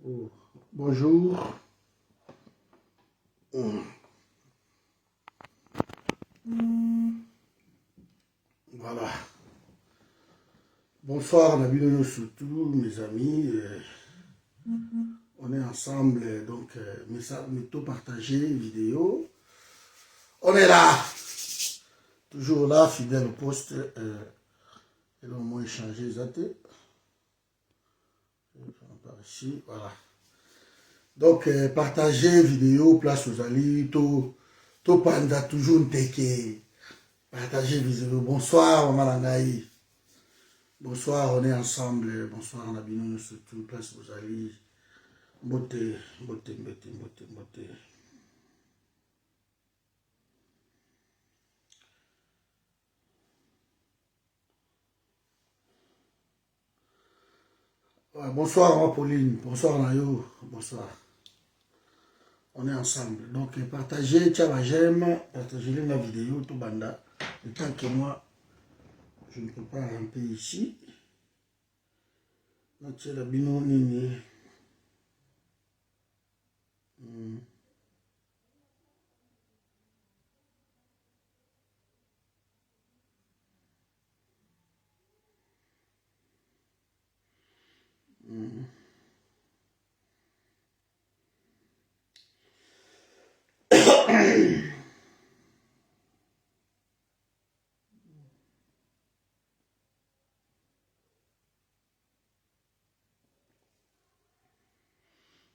Oh, bonjour. Voilà. Bonsoir, Nabino surtout, mes amis. On est ensemble, donc, message, métaux partagé, vidéo. On est là. Toujours là, fidèle au poste. Et là, au moins échanger les athées. Par ici, voilà. Donc, partager vidéo, place aux alliés, tout panda, toujours un teke. Partager vidéo. Bonsoir, Malangaï. Bonsoir, on est ensemble. Bonsoir, Nabino, surtout, place aux alliés. Mbote, mbote, mbote, mbote, mbote. Ouais, bonsoir, moi, Pauline. Bonsoir, Nayo. Bonsoir. On est ensemble. Donc, partagez, tiens, j'aime, partagez la vidéo, tout banda. Le temps que moi, je ne peux pas ramper ici. Donc, c'est la bino nini.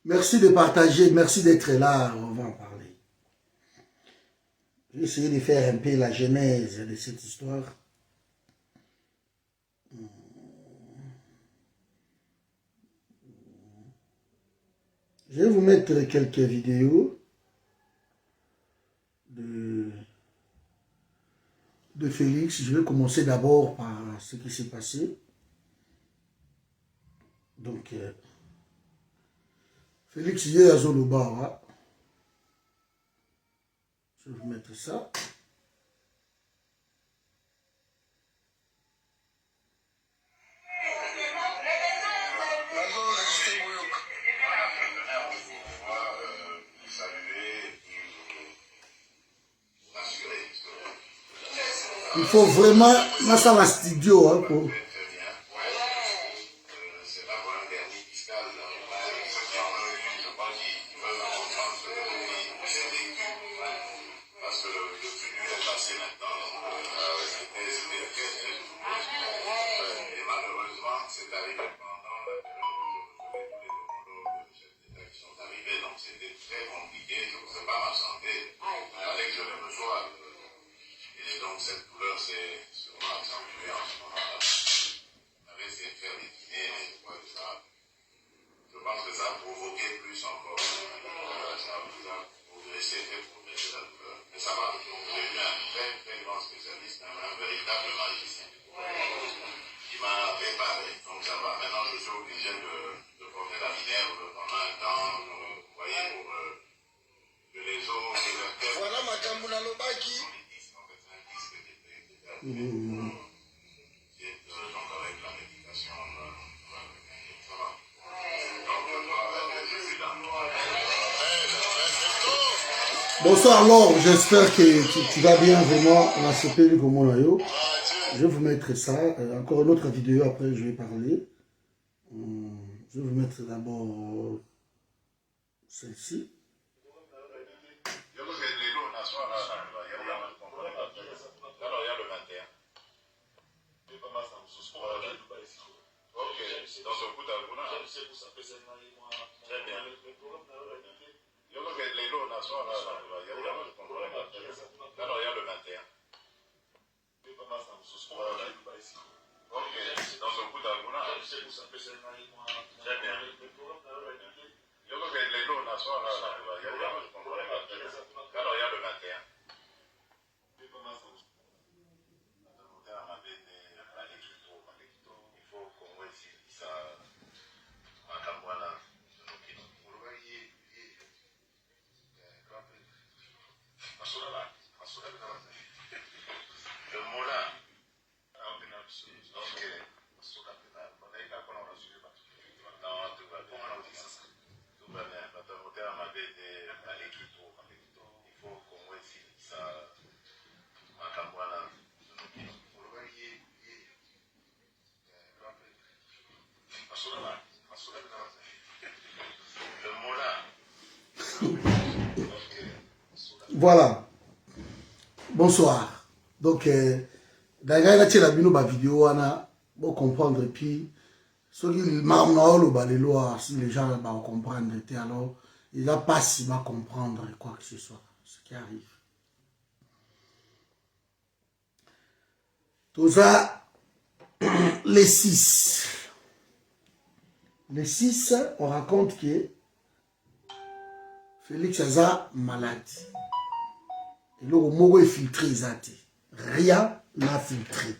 Merci de partager, merci d'être là, on va en parler. Je vais essayer de faire un peu la genèse de cette histoire. Je vais vous mettre quelques vidéos de Félix. Je vais commencer d'abord par ce qui s'est passé. Donc, Félix hier à Zoloba, je vais vous mettre ça. Il faut vraiment, moi ça va studio, hein, pour... Bonsoir Laure, j'espère que tu vas bien vraiment. On a chopé le comment là. Je vais vous mettre ça. Encore une autre vidéo, après je vais parler. Je vais vous mettre d'abord celle-ci. Voilà. Bonsoir. Donc, d'ailleurs, là, tu as vu nos vidéos, pour comprendre. Et puis, si les gens vont comprendre, alors, il n'a pas si mal comprendre quoi que ce soit. Ce qui arrive. Tout ça, les 6. Les 6, on raconte que Félix Aza malade. Et là, le mot est filtré. Rien n'a filtré.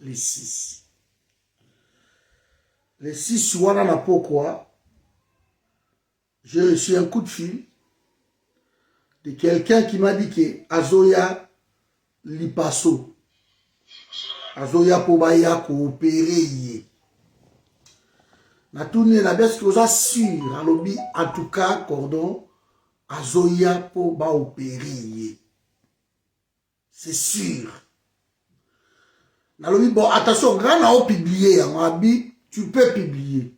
Les 6. Les 6, voilà n'a pourquoi. J'ai reçu un coup de fil de quelqu'un qui m'a dit que Azoya Lipasso. Azoya Pobaya coopérer. Na tourné la baisse que vous assure à lobby, en tout cas, cordon, Azoya Poba opérer. C'est sûr. Na lobby, bon, attention, grand n'a pas publié, tu peux publier.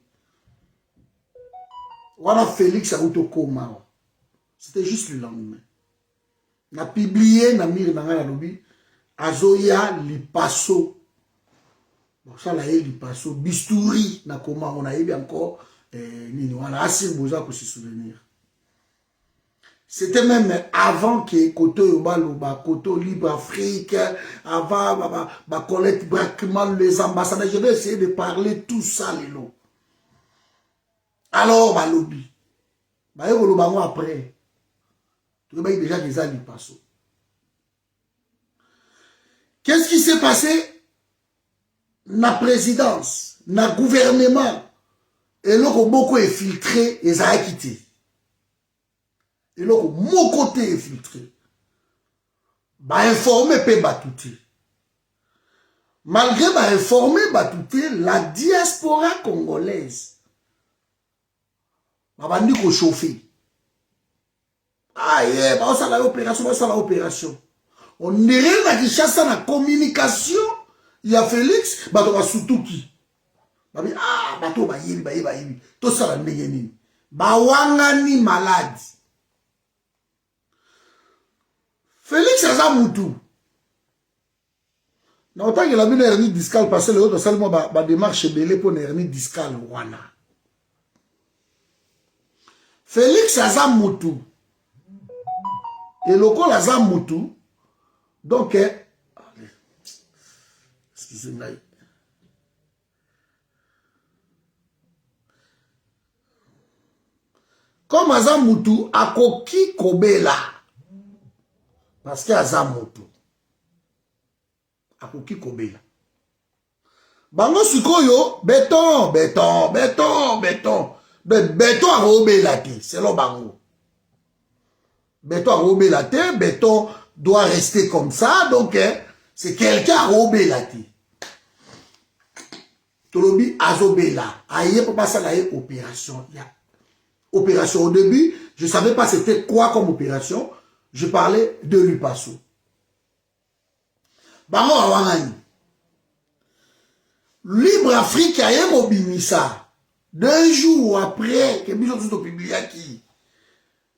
Voilà Félix a Koma. C'était juste le lendemain. Na publié, na mire na lobby, Azoya Lipasso. Bon, ça là, Lipasso, bistouri, na comment on a eu encore, on a assez besoin pour se souvenir. C'était même avant que Koto Yobaloba, Koto Libre Afrique, avant Colette Brackman, les ambassadeurs, je vais essayer de parler tout ça, les lots. Alors, lobby. Après, tu vois déjà des années Lipasso. Qu'est-ce qui s'est passé? Na présidence, na gouvernement, et là, beaucoup est filtré, et ça a quitté. Et là, mon côté est filtré. Bah, informer, peut batouter. Malgré bah, informer, batouter, la diaspora congolaise, bah, dit qu'on chauffe. Ah, yeah, bah, ça la opération. On dirait la Kinshasa, la communication, il y a Félix, bah, on va surtout qui? Ah, bato ba yebi. Tout ça la ndenge nini. Ba wangani malade. Félix Aza Moutou. Na autant que la bine hernie discale parce que le autre seulement ba démarche belé pour une hernie discale wana. Félix Aza Moutou. Et local Aza Moutou. Donc excusez-moi. Comme Aza Moutou, akoki kobela. Parce que Aza Moutou. Akoki kobela. Bango sikoyo, béton. Béton a robela te, c'est le bango. Béton a robela te, béton doit rester comme ça, donc c'est quelqu'un a robela te. Tolobi azobela. Aïe, pour passer à opération. Opération. Au début, je ne savais pas c'était quoi comme opération. Je parlais de Lipasso. Bango awangani. Libre Afrique a eu Mobimisa. 2 jours après que nous avons publié qui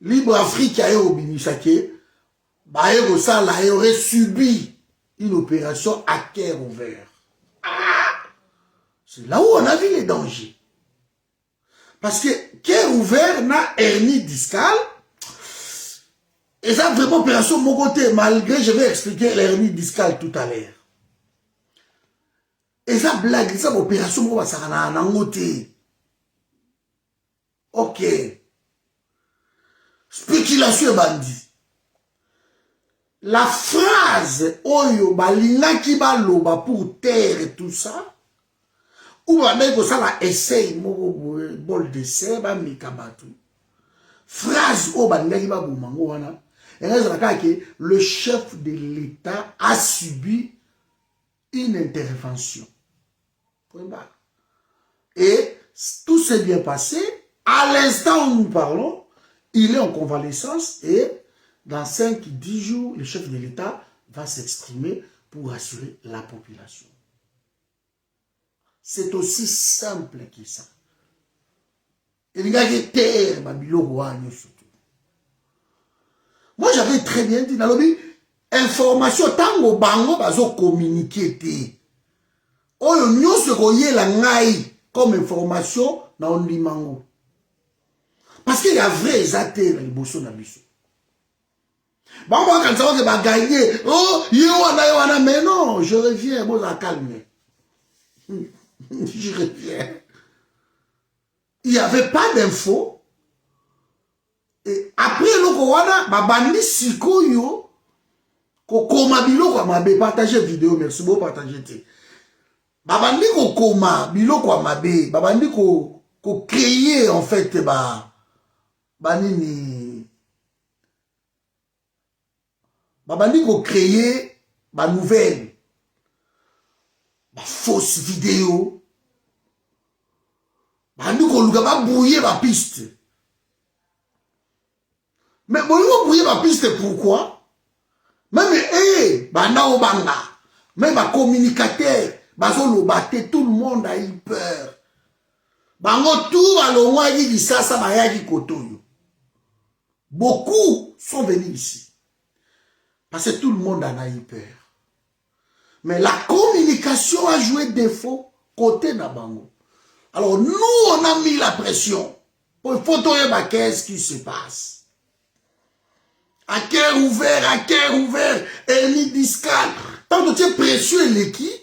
Libre Afrique a eu Mobimisa qui aurait subi une opération à cœur ouvert. C'est là où on a vu les dangers. Parce que cœur ouvert n'a hernie discale. Et ça vraiment opération de mon côté, malgré je vais expliquer l'hernie discale tout à l'heure. Et ça blague, ça opération moi ça na nangote. OK. Spéculation bandit. La phrase oyo balinga ki baloba pour taire et tout ça. Ou même que ça la essaye mon bol de serre ba mikabatu. Phrase o balinga ki ba bomango wana. Et là que le chef de l'État a subi une intervention. Et tout s'est bien passé. À l'instant où nous parlons, il est en convalescence et dans 5-10 jours, le chef de l'État va s'exprimer pour assurer la population. C'est aussi simple que ça. Et les gars qui terre, surtout. Moi, j'avais très bien dit, dans le information, tant que bango, bazo communiquer te. Oyo nyonso koyela ngai comme information na ondimango. Parce qu'il y a vrai ezate na liboso na biso. Bango quand ça va gagner, oh, yoana, mais non, je reviens, bon, ça calme. Je reviens. Il n'y avait pas d'infos. Et après, le Kowana, babandi sikoyo, kokoma biloko mabe, partagez vidéo, merci beaucoup, partagez. Babandi kokoma biloko mabe, babandi ko créer en fait banini. Babandi ko créer ba nouvelle, ba fausse vidéo. Babandi ko luka ba brouiller ba piste. Mais bon, ils vont brouiller ma piste, pourquoi? Même, bana obanga, même un communicateur, bazolo bate, tout le monde a eu peur. Bango tout à l'omwa dit ça, ça va y kotoyo. Beaucoup sont venus ici. Parce que tout le monde en a eu peur. Mais la communication a joué défaut côté na bango. Alors nous, on a mis la pression. Pour photoyer, qu'est-ce qui se passe? À cœur ouvert, hernie discale. Tant que tu es précieux, l'équipe,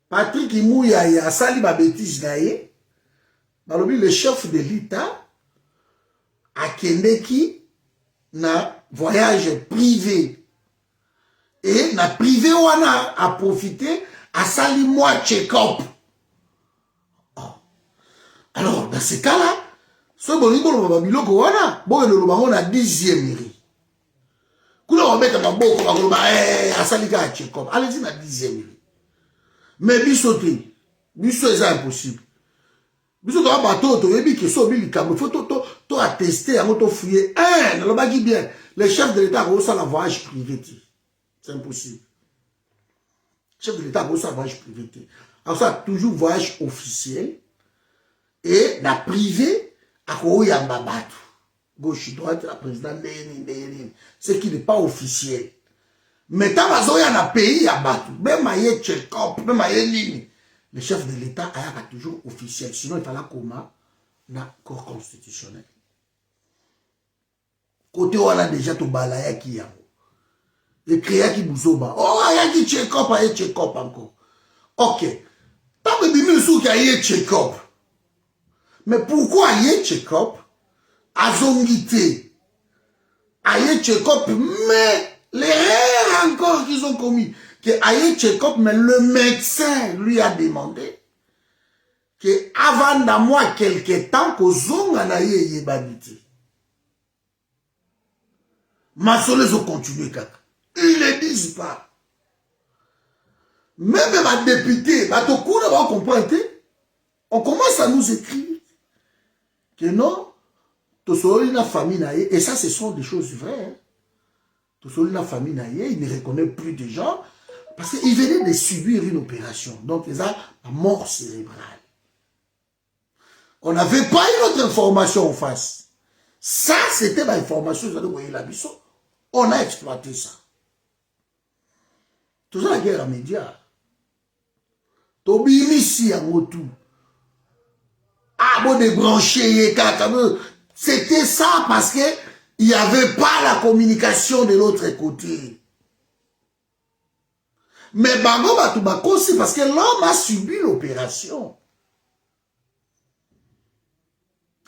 Patrick Imouya a sali ma bêtise naïe, le chef de l'État a Kendeki na voyage privé. Et na privé wana a profité à sali moi check-up. Alors, dans ce cas-là, ce bonito le babiloko wana, bon le bango na 10e mairie. Kula on met ma boko ba asalika check-up. Allez-y na 10e mairie. Mais biso c'est impossible. Biso to bateau to yebi ke so bili kam faut to attester yango to fouiller. Na lo bagi bien, le chef de l'État a la voyage privé. C'est impossible. Le chef de l'État a la voyage privé. Alors ça toujours voyage officiel et la privé à Koyambabatu. Gauche, droite, la présidente, ce qui n'est pas officiel. Mais tant qu'il y a un pays à battre, même il y a check-up, même il y a ligne. Le chef de l'État a toujours officiel. Sinon, il fallait comment na corps constitutionnel. Côté où on a déjà tout balaya qui y a. Le créa qui bouzoba. Oh, il y a qui check-up, il y a check-up encore. Ok. Tant que il y a check-up. Mais pourquoi il y a check-up? Azongité, aïe check-up, mais l'erreur encore qu'ils ont commis, que aïe check-up, mais le médecin lui a demandé que avant d'un mois quelque temps que zonga na ye banité. Massolés ont continué kaka. Ils ne disent pas. Même ma députée, ma tokouna va comprendre, on commence à nous écrire que non. La famille et ça ce sont des choses vraies. La famille il ne reconnaît plus des gens parce qu'il venait de subir une opération. Donc ils ont la mort cérébrale. On n'avait pas une autre information en face. Ça c'était l'information on a exploité ça. Tout ça la guerre à médias. Tobi ici à Motu. Ah bon débranché c'était ça parce que il n'y avait pas la communication de l'autre côté. Mais Bango Batubako aussi parce que l'homme a subi l'opération.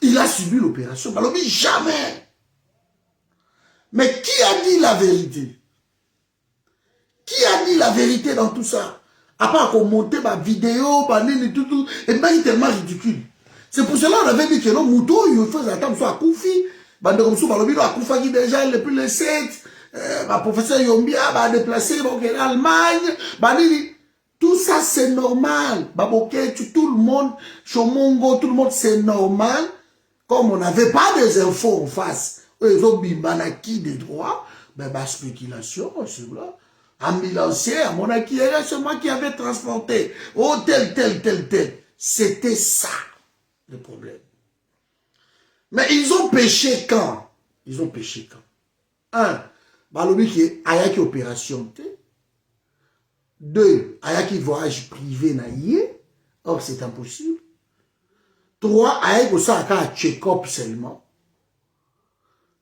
Il a subi l'opération. Balobi jamais. Mais qui a dit la vérité? Qui a dit la vérité dans tout ça? À part qu'on montait ma vidéo, tout, et bien il est tellement ridicule. C'est pour cela qu'on avait dit que non, Mouto, il faut attendre soit à Koufi. Bande comme ça, Balobi, à Koufa qui déjà, depuis le 7, ma professeur Yombia va déplacer, donc en Allemagne, tout ça c'est normal. Baboké, tout le monde, Chomongo, tout le monde c'est normal. Comme on n'avait pas des infos en face, ils ont bimanaki des droits, ben, spéculation, c'est là. Ambulancier, à mon acquis, c'est moi qui avais transporté. Oh, tel. C'était ça. Le problème. Mais ils ont péché quand? Ils ont péché quand? Un, balobi qui ayaki opération. 2, ayaki voyage privé na yé. Or, c'est impossible. 3, ayaki osaka à check-up seulement.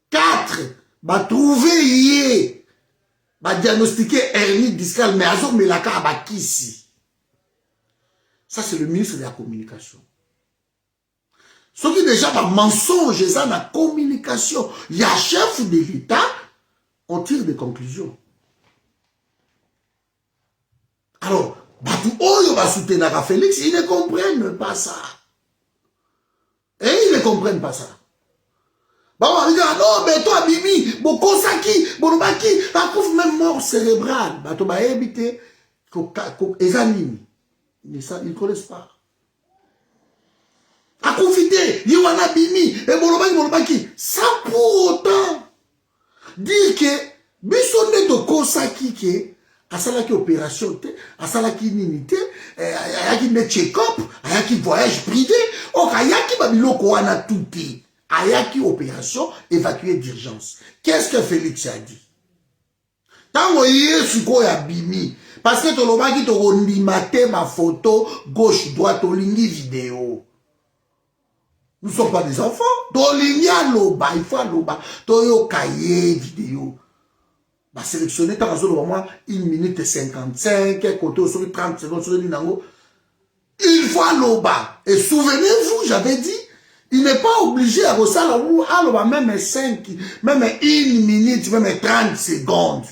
4, ba trouver yé. Ba diagnostiquer hernie discale, mais azo melaka abakisi. Ça, c'est le ministre de la communication. Ce qui déjà un mensonge, ça, dans la communication, il y a chef de l'État, on tire des conclusions. Alors, Batou Oyo va soutenir Félix, ils ne comprennent pas ça. Et ils ne comprennent pas ça. Bah, on dit, non, mais toi, Bibi, Bokosaki, Bonobaki, même mort cérébrale. Batou va éviter, ils ne connaissent pas. À confiter, Yowana Bimi, et Bolobaki, sans pour autant dire que Bissonne de Kosaki, que Asalaki opération, Asalaki ninité, Ayaki ne check-up, Ayaki voyage privé, or Ayaki Babiloko wana touti, Ayaki opération évacuée d'urgence. Qu'est-ce que Félix a dit? Tango Yesuko ya Bimi, parce que Tolobaki to rondimate ma photo, gauche, droite, olingi vidéo. Nous ne sommes pas des enfants. Il faut loba. Toyo cahier vidéo. Bah sélectionner tant à 1 minute 55, côté sur 30 secondes sur l'inango. Il faut loba. Et souvenez-vous, j'avais dit, il n'est pas obligé à ressortir à loba même 5, même 1 minute, même 30 secondes.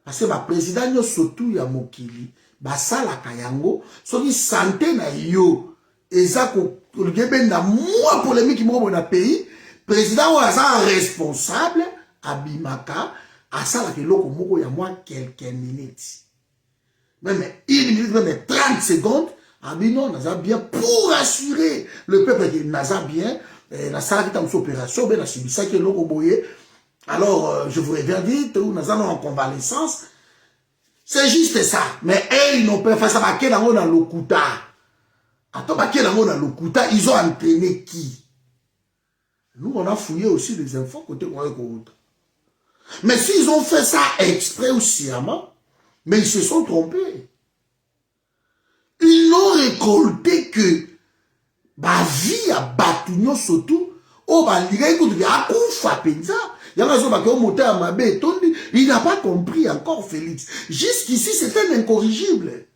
Parce que ma président surtout ya mokili, bah ça la kayango, so qui santé na yo. Et ça, moi, polémique qui m'a dans le pays, président est responsable, Abimaka, à ça, là, que l'eau, il y a moins quelques minutes. Même 1 minute, même 30 secondes, Abinon, n'a bien, pour assurer le peuple qui n'a bien, la salle qui est en opération, ben, la subi ça, que l'eau, boyé. Alors, je vous reviens vite, nous sommes en convalescence. C'est juste ça. Mais, ils n'ont pas fait ça, dans le Kuta. Ils ont entraîné qui? Nous, on a fouillé aussi les infos côté autre. Mais s'ils ont fait ça exprès ou sciemment, mais ils se sont trompés. Ils n'ont récolté que ma vie à Batugno surtout, il n'a pas compris encore Félix. Jusqu'ici, c'était incorrigible.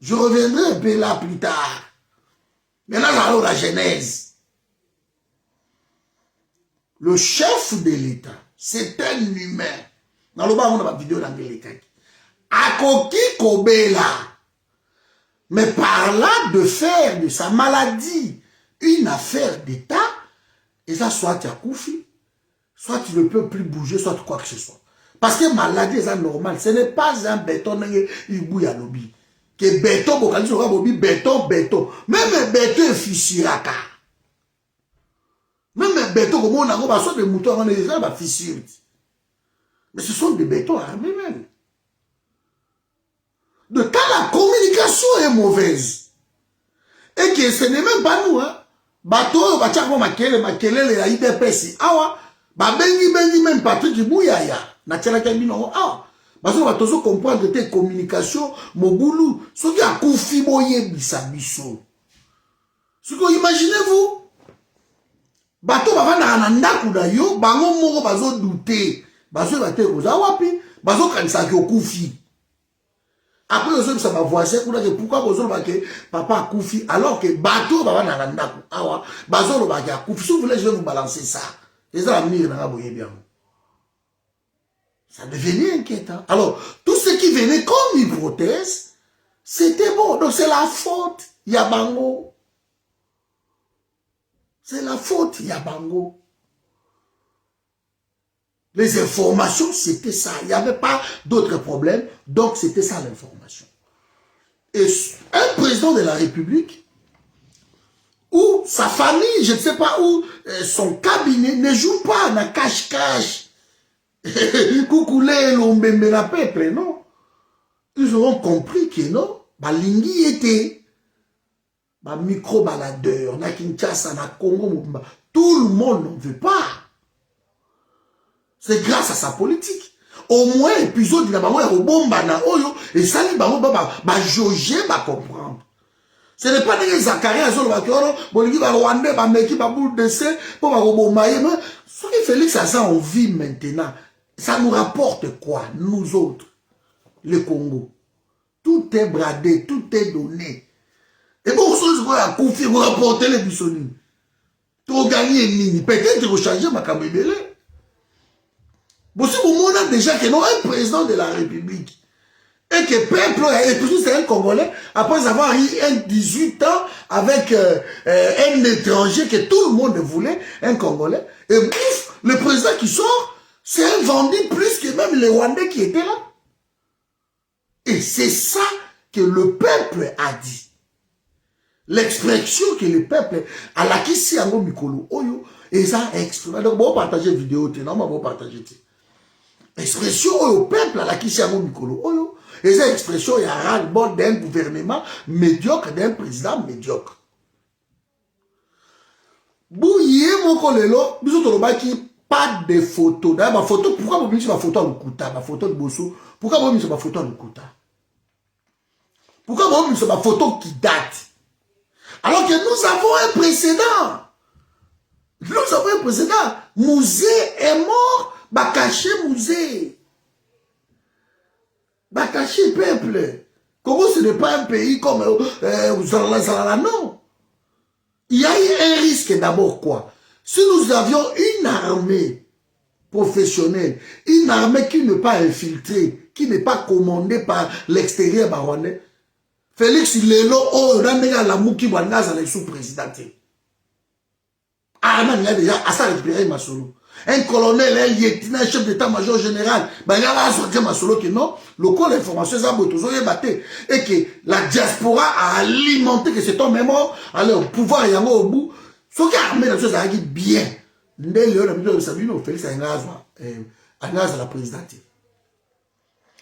Je reviendrai un peu là plus tard. Maintenant, allons la genèse. Le chef de l'État, c'est un humain. Dans le bas, on a ma vidéo dans l'État. Akoki Kobela. Mais par là, de faire de sa maladie une affaire d'État, et ça, soit tu as Koufi, soit tu ne peux plus bouger, soit quoi que ce soit. Parce que maladie, c'est normal. Ce n'est pas un béton, il bouille à lobby. Que béton, béton. Même béton est fissiraka. Même béton, comme on a un des moutons, on est fissure. Mais ce sont des bétons armés même. De quand la communication est mauvaise, et que ce n'est même pas nous, hein. Bateau, bachako makelele la IDPS. Awa, bengi même Patrick Bouyaya. Na tchala kambino, awa. Baso batozo comprendre tes communications, moboulou. Ce qui a koufi boye bisabiso. Ce que imaginez-vous, bateau bavanda ananda kuda yo, bango moko bazo douter. Baso bate koza wapi, baso kanisa ki okufi. Après, les autres, ça m'a voisin, pourquoi vous avez papa a koufi, alors que bateau, va dans la ndaku, awa, bazo, va a koufi. Si vous voulez, je vais vous balancer ça. Les amis, bien. Ça devenait inquiétant. Alors, tout ce qui venait comme hypothèse, c'était bon. Donc, c'est la faute, Yabango. C'est la faute, Yabango. Les informations, c'était ça. Il n'y avait pas d'autres problèmes. Donc, c'était ça l'information. Et un président de la République, ou sa famille, je ne sais pas où, son cabinet ne joue pas dans cache-cache. Coucoulé, l'ombembe la peuple, non. Ils auront compris que non. Balingi était. Micro-baladeur, na Kinshasa, na Congo, tout le monde n'en veut pas. C'est grâce à sa politique. Au moins, épisode de la bango, oyo, et ça, les bango, jauger, comprendre. Ce n'est pas des Zacharias, Bolivie, Rwandais, Meki, Baboul, Dessé, pour Marobomaye, mais ce que Félix a ça, on vit maintenant. Ça nous rapporte quoi, nous autres, le Congo? Tout est bradé, tout est donné. Et bon, vous avez confié, vous rapportez les bissonines. Tout gagner nini. Peut-être que vous changez ma camébélé. Bon, si vous montrez déjà que non, un président de la République, et que peuple, et puis c'est un Congolais, après avoir eu 18 ans avec un étranger que tout le monde voulait, un Congolais, et bouf, le président qui sort, c'est un vendu plus que même les Rwandais qui étaient là. Et c'est ça que le peuple a dit. L'expression que le peuple a la kisi yango mikolo oyo et ça exprimé. Donc bon partager vidéo te non bon partager te. Expression oyo peuple a la kisi yango mikolo oyo et ça expression ya ras-le-bol d'un gouvernement médiocre, d'un président médiocre. Bouye moko lelo biso tolobaki pas de photos. D'ailleurs ma photo pourquoi vous mettez ma photo à Lukuta, ma photo de Bosso? Pourquoi vous mettez ma photo à Lukuta? Pourquoi vous mettez ma photo qui date? Alors que nous avons un précédent. Nous avons un précédent. Mouzé est mort. Bakaché Mouzé. Bakaché peuple. Congo, ce n'est pas un pays comme Zalala, non. Il y a eu un risque d'abord quoi? Si nous avions une armée professionnelle, une armée qui n'est pas infiltrée, qui n'est pas commandée par l'extérieur baronais, Félix Lelo, oh, la mouki wangaza les sous-présidentés. Ah, man, il a déjà assez récupéré Masolo. Un colonel, un lieutenant, un chef d'état-major général, ben, il a sorti Masolo que non, le corps d'information, ça, et que la diaspora a alimenté que cet homme est mort, alors, au pouvoir, il y a au bout. Ce qui a armé la chose, ça a dit bien. Félix a la présidente.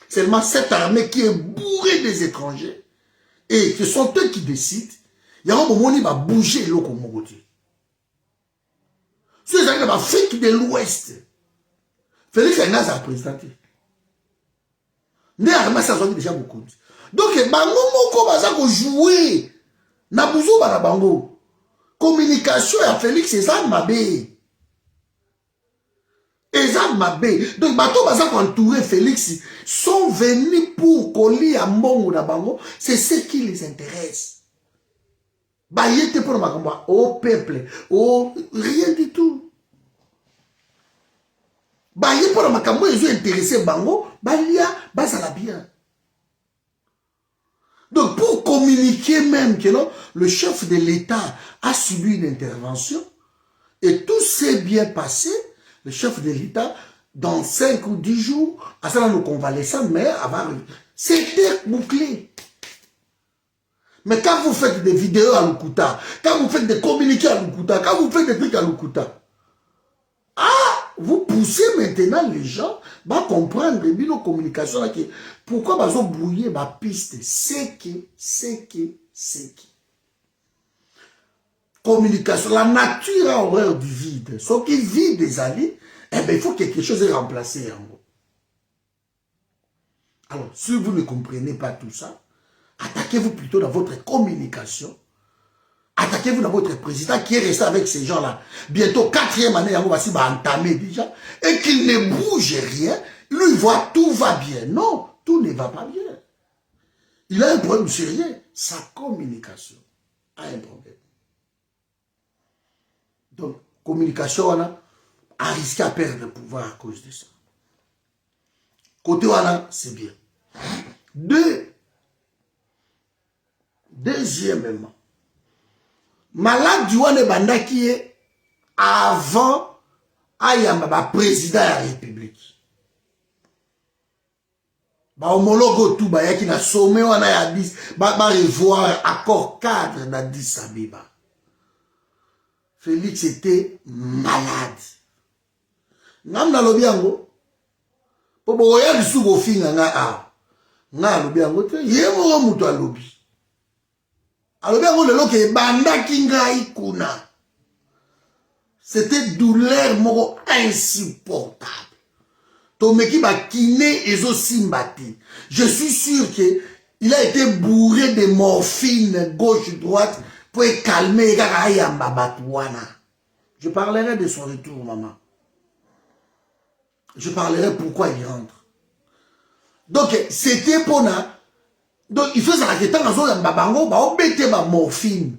Seulement cette armée qui est bourrée des étrangers, et ce sont eux qui décident, il y a un moment où il va bouger l'eau comme mon côté. Ceux qui sont dans l'Afrique de l'Ouest, Félix Anaz a présenté. Né armé, ça soit déjà beaucoup. Donc, bango moko baza ko jouer na buzo bana bango. Communication à Félix Ezan Mabé. Ezan Mabé. Donc, bato baza ko entourer Félix sont venus pour coller à mbongo na bango, c'est ce qui les intéresse. Bayete pour ma au peuple, au rien du tout. Bayete pour ma cambo, ils ont intéressé bango, balia, basala bien. Donc pour communiquer même que non, le chef de l'État a subi une intervention et tout s'est bien passé, le chef de l'État dans 5 ou 10 jours, à ça nous convalescents, mais avant, c'était bouclé. Mais quand vous faites des vidéos à Lukuta, quand vous faites des communiqués à Lukuta, quand vous faites des trucs à Lukuta, vous poussez maintenant les gens à comprendre nos communications. Pourquoi ils ont brouillé ma piste? C'est qui. Communication, la nature a horreur du vide. Ce qui vit des alliés, eh bien, il faut que quelque chose est remplacé en gros. Alors, si vous ne comprenez pas tout ça, attaquez-vous plutôt dans votre communication. Attaquez-vous dans votre président qui est resté avec ces gens-là. Bientôt, 4e année, il va entamer déjà. Et qu'il ne bouge rien. Lui, il voit tout va bien. Non, tout ne va pas bien. Il a un problème sérieux. Sa communication a un problème. Donc, communication, on a risqué à perdre le pouvoir à cause de ça. Côté Wana, c'est bien. Deuxièmement, malade du Wane Banda qui est avant Ayamba, président de la République. Homologue tout, qui n'a sommet, on a 10, revoir accord cadre dans 10 Abeba. Félix était malade. Nam na lobiango. Pobo ya bisu go finga nga lobiango te yemo muto alobi. Alobiango lelo ke banda kingai kuna. C'était douleur moko insupportable. Tomeki ba kiné ezo simbati. Je suis sûr que il a été bourré de morphine gauche-droite pour calmer Batouana. Je parlerai de son retour, maman. Je parlerai pourquoi il rentre. Donc, c'était pour na. Donc, il faut ça que tant que babango, ba obété ba morphine.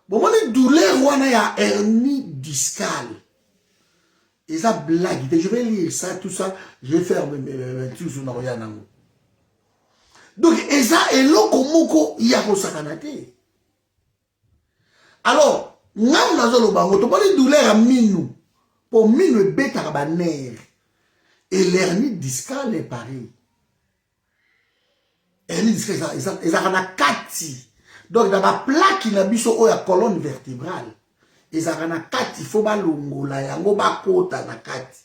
Bon, moi, les douleurs, on a hernie discale. Et ça blague. Je vais lire ça, tout ça. Je vais faire mes trucs sur Noroyanango. Donc, et ça, et là, comment il y a sakanate. Alors, nous avons les douleurs à minou. Pour minou, bêta rabaner. Et l'hernie discale est pareil. Hernie discale, ils ont un kati. Donc, dans la plaque qui n'a pas la colonne vertébrale, ils ont un kati. Il faut pas l'ongola, il y a un kota na kati.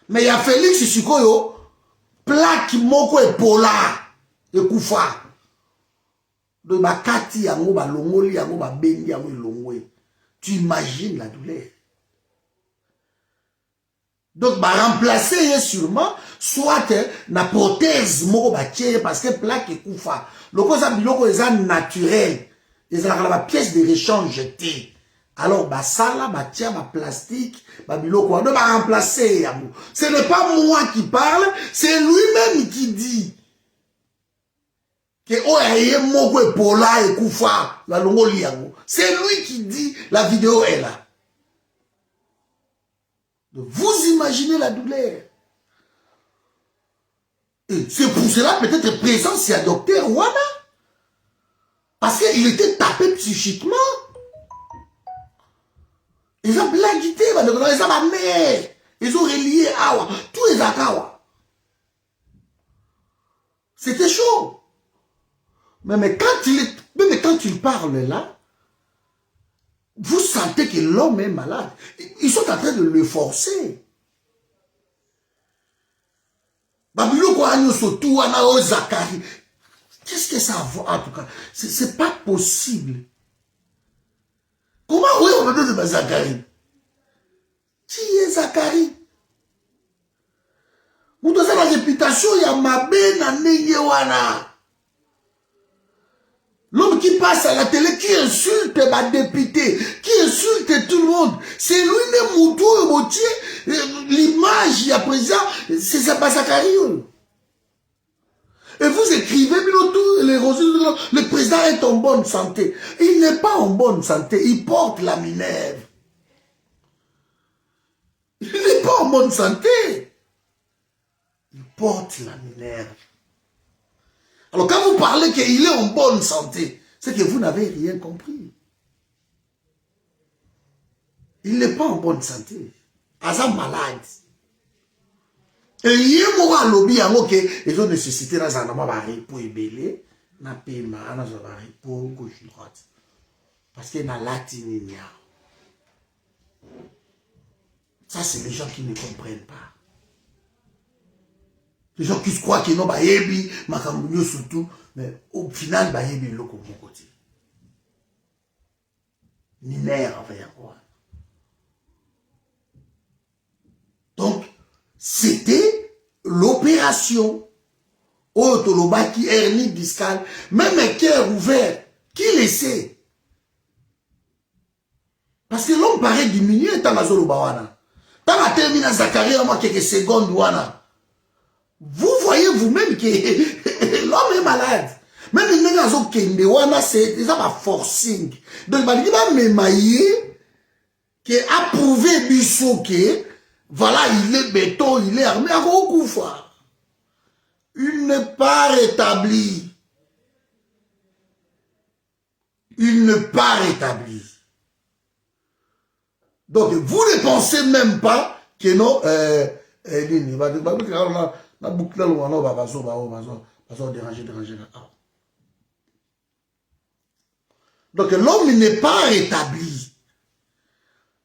Mais il y a Félix Sikoyo, plaque moko et pola, et koufa. Donc, ma kati, yango ba longoli, yango ba bendi, yango longwe. Tu imagines la douleur. Donc, ba remplacer sûrement, soit na prothèse moko ba tchè, parce que plaque et koufa. Le cause a biloko est naturel. Ils ont la pièce de rechange jetée. Alors, bah, ça là, bah, tiens, bah, plastique, bah, biloko, on va remplacer, yango. Ce n'est pas moi qui parle, c'est lui-même qui dit. Que oh, moko et pola et koufa, la longoli yango. C'est lui qui dit, la vidéo est là. Donc, vous imaginez la douleur. Et c'est pour cela peut-être présent si un docteur Wana. Parce qu'il était tapé psychiquement. Ils ont blaguité, ils ont ma mère. Ils ont relié Awa. Tous les Akawa. C'était chaud. Mais quand il parle là, vous sentez que l'homme est malade. Ils sont en train de le forcer. Qu'est-ce que ça va en tout cas? C'est pas possible. Comment oui on me donne de Zacharie? Qui est Zacharie? Vous avez la réputation, il y a ma benne. L'homme qui passe à la télé, qui insulte ma députée, qui insulte tout le monde. C'est lui le mouton et motier. L'image, il y a présent, c'est ça pas Zacharie. Et vous écrivez, le président est en bonne santé. Il n'est pas en bonne santé, il porte la Minerve. Il n'est pas en bonne santé. Il porte la Minerve. Alors quand vous parlez qu'il est en bonne santé, c'est que vous n'avez rien compris. Il n'est pas en bonne santé. Asa malade. Et il y a un lobby ils ont nécessité dans un homme pour ébeler, na paiement, dans un pour gauche droite. Parce qu'il y a un latin. Ça, c'est les gens qui ne comprennent pas. Les gens qui se croient qu'ils n'ont pas ébi, Makambounio surtout, mais au final, bah ébi le côté. Minère, enfin, quoi. Donc, c'était l'opération. Otolobaki, hernie discale, même un cœur ouvert, qui le sait? Parce que l'homme paraît diminuer tant à Zolobawana. Tant à terminer Zacharie, moi, quelques secondes, Wana. Vous voyez vous-même que l'homme est malade. Même il n'est pas kende wana c'est déjà ma forcing. Donc il va me mailler qui a prouvé biso que voilà il est béton, il est armé à Roukoufa. Il n'est pas rétabli. Il n'est pas rétabli. Donc vous ne pensez même pas que non la boucle là on va déranger. Donc l'homme n'est pas rétabli.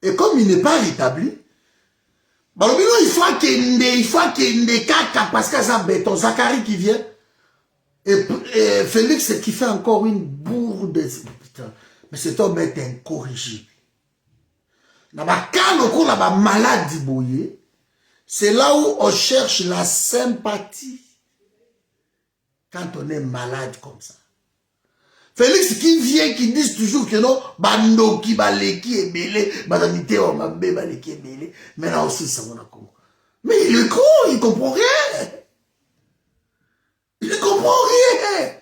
Et comme il n'est pas rétabli, il faut qu'il ne caca parce que ça béton, Zacharie qui vient, et Félix qui fait encore une bourde. Putain, mais cet homme est incorrigible. Dans ma calme, on a maladie boyée. C'est là où on cherche la sympathie. Quand on est malade comme ça. Félix qui vient, qui dit toujours que non, Bandoki, Baleki, Ebele, Banamité, Omambe, Baleki, Ebele. Maintenant aussi, ça va Congo. Mais il est con, il comprend rien. Il ne comprend rien.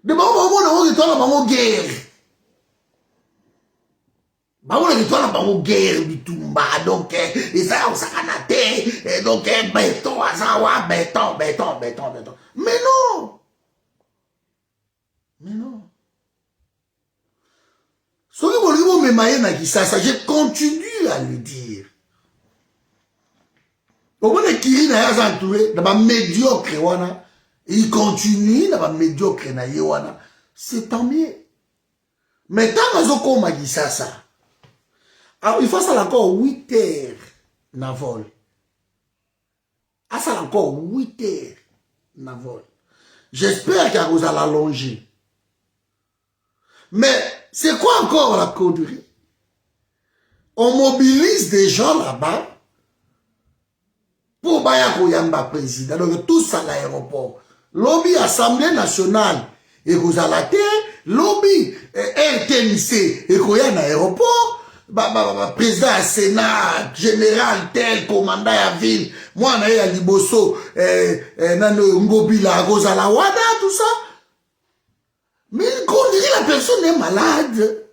De bon moment, on a retourné dans la guerre. On a retourné dans la guerre, Bitumba. Donc, et ça, on s'en a été. Donc, béton, azawa, béton. Mais non. Mais non. Ce que je continue à le dire. Au moins, Kiri n'a entouré, dans ma médiocre, il continue dans ma médiocre, c'est tant mieux. Mais tant que ça, il faut ça encore 8 heures na vol. Ça encore 8 heures na vol. J'espère qu'il vous allez allonger. Mais c'est quoi encore la connerie? On mobilise des gens là-bas pour Baya Koyamba président. Donc tous à l'aéroport. Lobby Assemblée nationale et Rosalate, lobby RTNC et Koyan aéroport. Président à Sénat, général tel, commandant à ville, moi on a eu à Liboso, Ngobila, Rosalawada, tout ça. Mais quand on dit la personne est malade.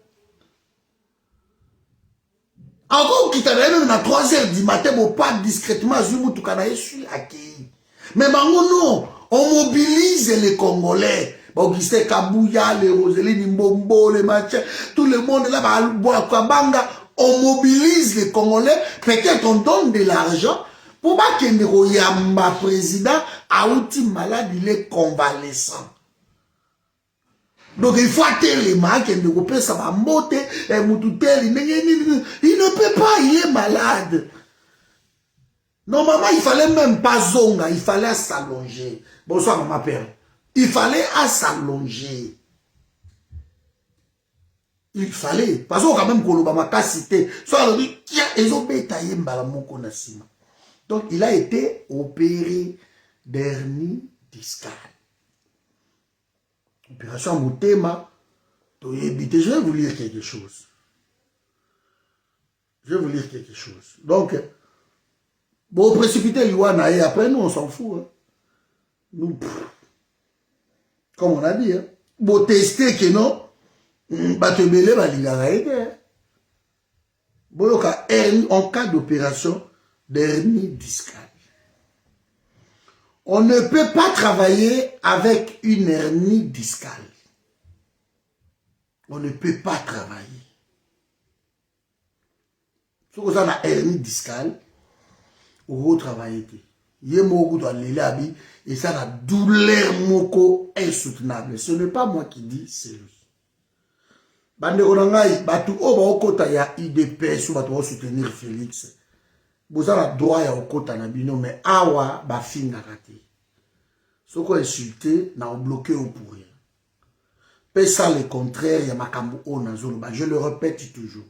Encore qui t'avait même à 3 h du matin, bon, pas discrètement, Zumou Kanaï suis accueilli. Mais non, on mobilise les Congolais. Augustin Kabouya, les Roseline Mbombo, les Mathieu, tout le monde là, on mobilise les Congolais. Peut-être on donne de l'argent pour pas que Yamba président a outil malade, il est convalescent. Donc il faut atteindre les marques, ça va monter, il ne peut pas, il est malade. Normalement, il fallait même pas zonga, il fallait s'allonger. Bonsoir, maman père. Il fallait s'allonger. Il fallait. Parce qu'on quand même Kolobama cité. Soit on dit, tiens, ils ont bétaillé Mbalamoko Nassima. Donc il a été opéré d'hernie discale. Opération Moutema. Je vais vous lire quelque chose. Donc, bon, précipiter Luana et après, nous, on s'en fout. Hein. Nous, comme on a dit, hein. Bon, tester que non, Batebele va l'igaraïder. Bon, en cas d'opération d'hernie discale. On ne peut pas travailler avec une hernie discale. On ne peut pas travailler. Si vous avez une hernie discale, vous travaillez. Il y a un et ça la douleur moko insoutenable. Ce n'est pas moi qui dis, c'est lui. Bande Ronangai, batu oba okota ya IDPS ou batu soutenir Félix. Vous avez le droit à okota nabino, mais awa ba finga raté. Ce qu'on insulté, n'a bloqué au pour rien. Mais ça, le contraire, il y a makambo o na zolo. Je le répète toujours.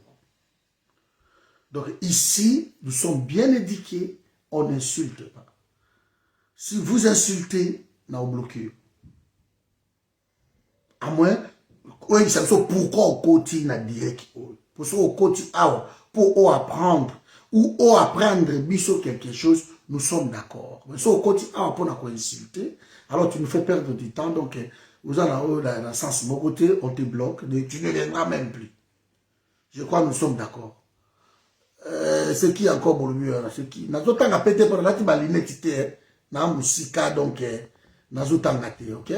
Donc ici, nous sommes bien éduqués, on n'insulte pas. Si vous insultez, n'a bloqué. À moins, oui, ça veut pourquoi on continue na direct. Pour ça, on continue pour apprendre ou apprendre biso quelque chose, nous sommes d'accord. Mais si on continue pour insulter, alors tu nous fais perdre du temps. Donc, vous en avez dans le sens mon côté, on te bloque, tu ne viendras même plus. Je crois que nous sommes d'accord. C'est qui encore pour le mieux, c'est qui n'a pas tant à péter pour la tibalinetité, n'a musika donc n'a pas tant à péter, ok?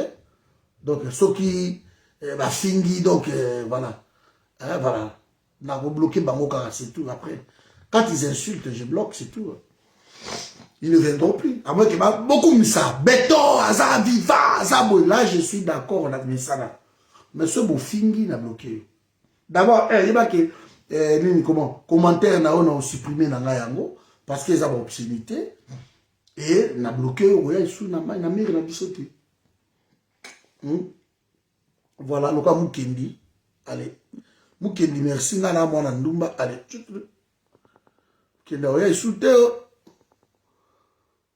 Donc ceux qui va fingi donc voilà, voilà, n'a pas bloqué bangoka c'est tout. Après, quand ils insultent, je bloque, c'est tout. Ils ne viendront plus. À moins qu'il y ait beaucoup de ça, béton, aza viva, aza boy. Là je suis d'accord, on a mis ça là. Mais ce beau fingi n'a bloqué. D'abord, il y a que comment commentaire na on a supprimé na yango parce que ça va obscénité et na bloqué ouais sous na mire na bisoté. Voilà le cas Mukendi. Allez. Mukendi merci na mwana ndumba allez.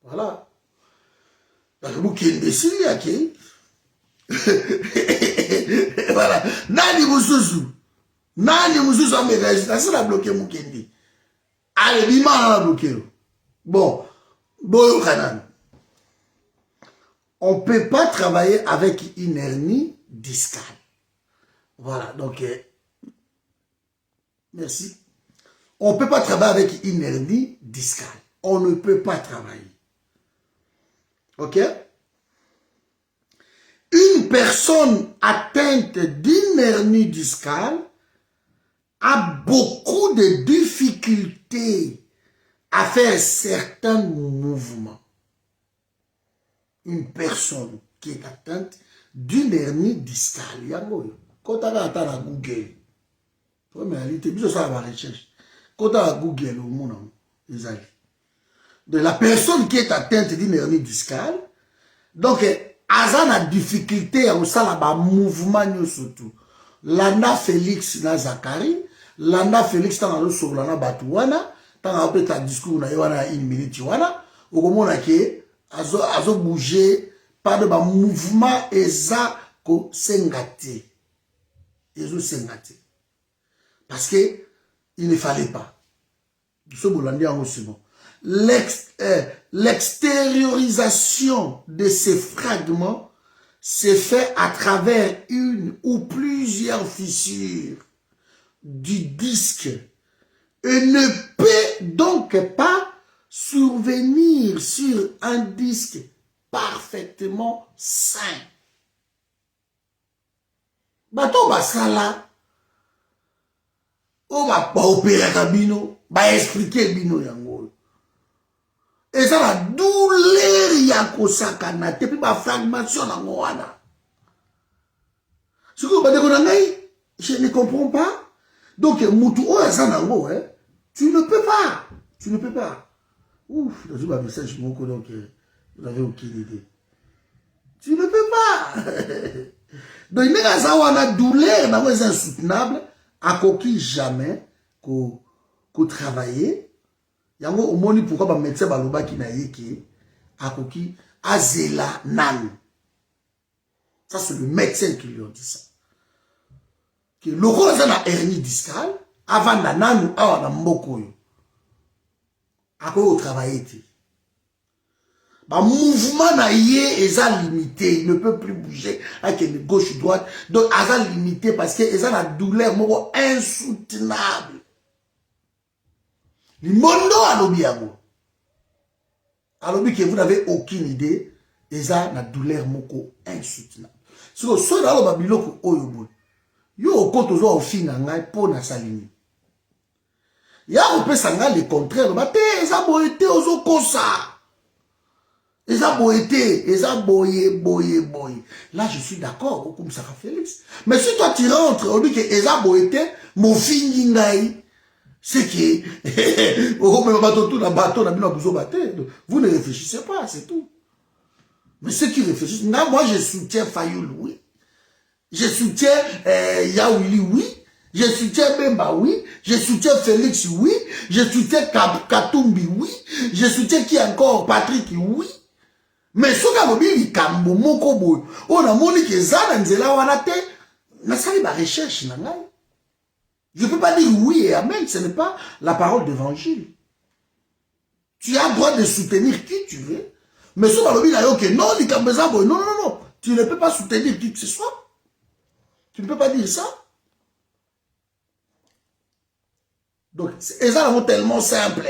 Voilà. Voilà. Nani Moussouzou a mes résultats, c'est la bloqué Moukendi. Allez, Bima a bloqué. Bon, Boyo Kanan. On ne peut pas travailler avec une hernie discale. Voilà, donc, merci. On ne peut pas travailler avec une hernie discale. On ne peut pas travailler. Ok? Une personne atteinte d'une hernie discale a beaucoup de difficultés à faire certains mouvements. Une personne qui est atteinte d'une hernie discale, quand on a la Google, quand on a Google, de la personne qui est atteinte d'une hernie discale, donc, Azan a difficulté à faire un mouvement surtout. Landa Félix na Zakari, Landa Félix dans le sur Landa Batouana, dans le ta discours na yoana une minute yoana, au moment que azo bouger pas de mouvement eza ko sengate. Ezo sengate. Parce que il ne fallait pas. Ce Bolandi en aussi bon. L'extériorisation de ces fragments se fait à travers une ou plusieurs fissures du disque et ne peut donc pas survenir sur un disque parfaitement sain. Bato basala, on va pas opérer kabino, va expliquer bino yango. Et ça la douleur ya kosakana te puis ba fragmentation na ngwana. Ce que je ne comprends pas. Donc mutu o zanango tu ne peux pas. Tu ne peux pas. Ouf, dans un message mon donc vous avez aucune idée. Tu ne peux pas. Donc il y a ça douleur na c'est insoutenable à coquille jamais ko travailler. Yango omoni pourquoi ba médecin baloba ki na yeki akoki azela nan. Ça c'est le médecin qui lui a dit ça. Que le rose na hernie discale avant na nanu awa na mboko yo. Ako travailler ti. Ba mouvement na yé eza limité, il ne peut plus bouger avec une gauche droite. Donc eza limité parce que eza na douleur moko insoutenable. Limondo alobi yango. Alobi que vous n'avez aucune idée, eza na douleur moko insoutenable. Si vous soyez dans le biloko oyobo, yo okoto zo ofinga ngai po na salini. Ya opé sanga le contraire, ba te eza boyete ozo kosa. Eza boyete, eza boye. Là je suis d'accord comme ça Félix. Mais si toi tu rentres, on dit que eza boyete mo fingi ngai. C'est que vous ne réfléchissez pas, c'est tout. Mais ceux qui réfléchissent, moi je soutiens Fayoul, oui. Je soutiens Yaouli, oui. Je soutiens Bemba, oui. Je soutiens Félix, oui. Je soutiens Katumbi, oui. Je soutiens qui encore Patrick, oui. Mais ce qu'on a dit, Kambo, Mokobo, on a moni que Zana Nzela Wanate, n'a pas de recherche, n'a. Je ne peux pas dire oui et amen, ce n'est pas la parole d'évangile. Tu as le droit de soutenir qui tu veux. Mais si tu as dit non, non, tu ne peux pas soutenir qui que ce soit. Tu ne peux pas dire ça. Donc, c'est tellement simple.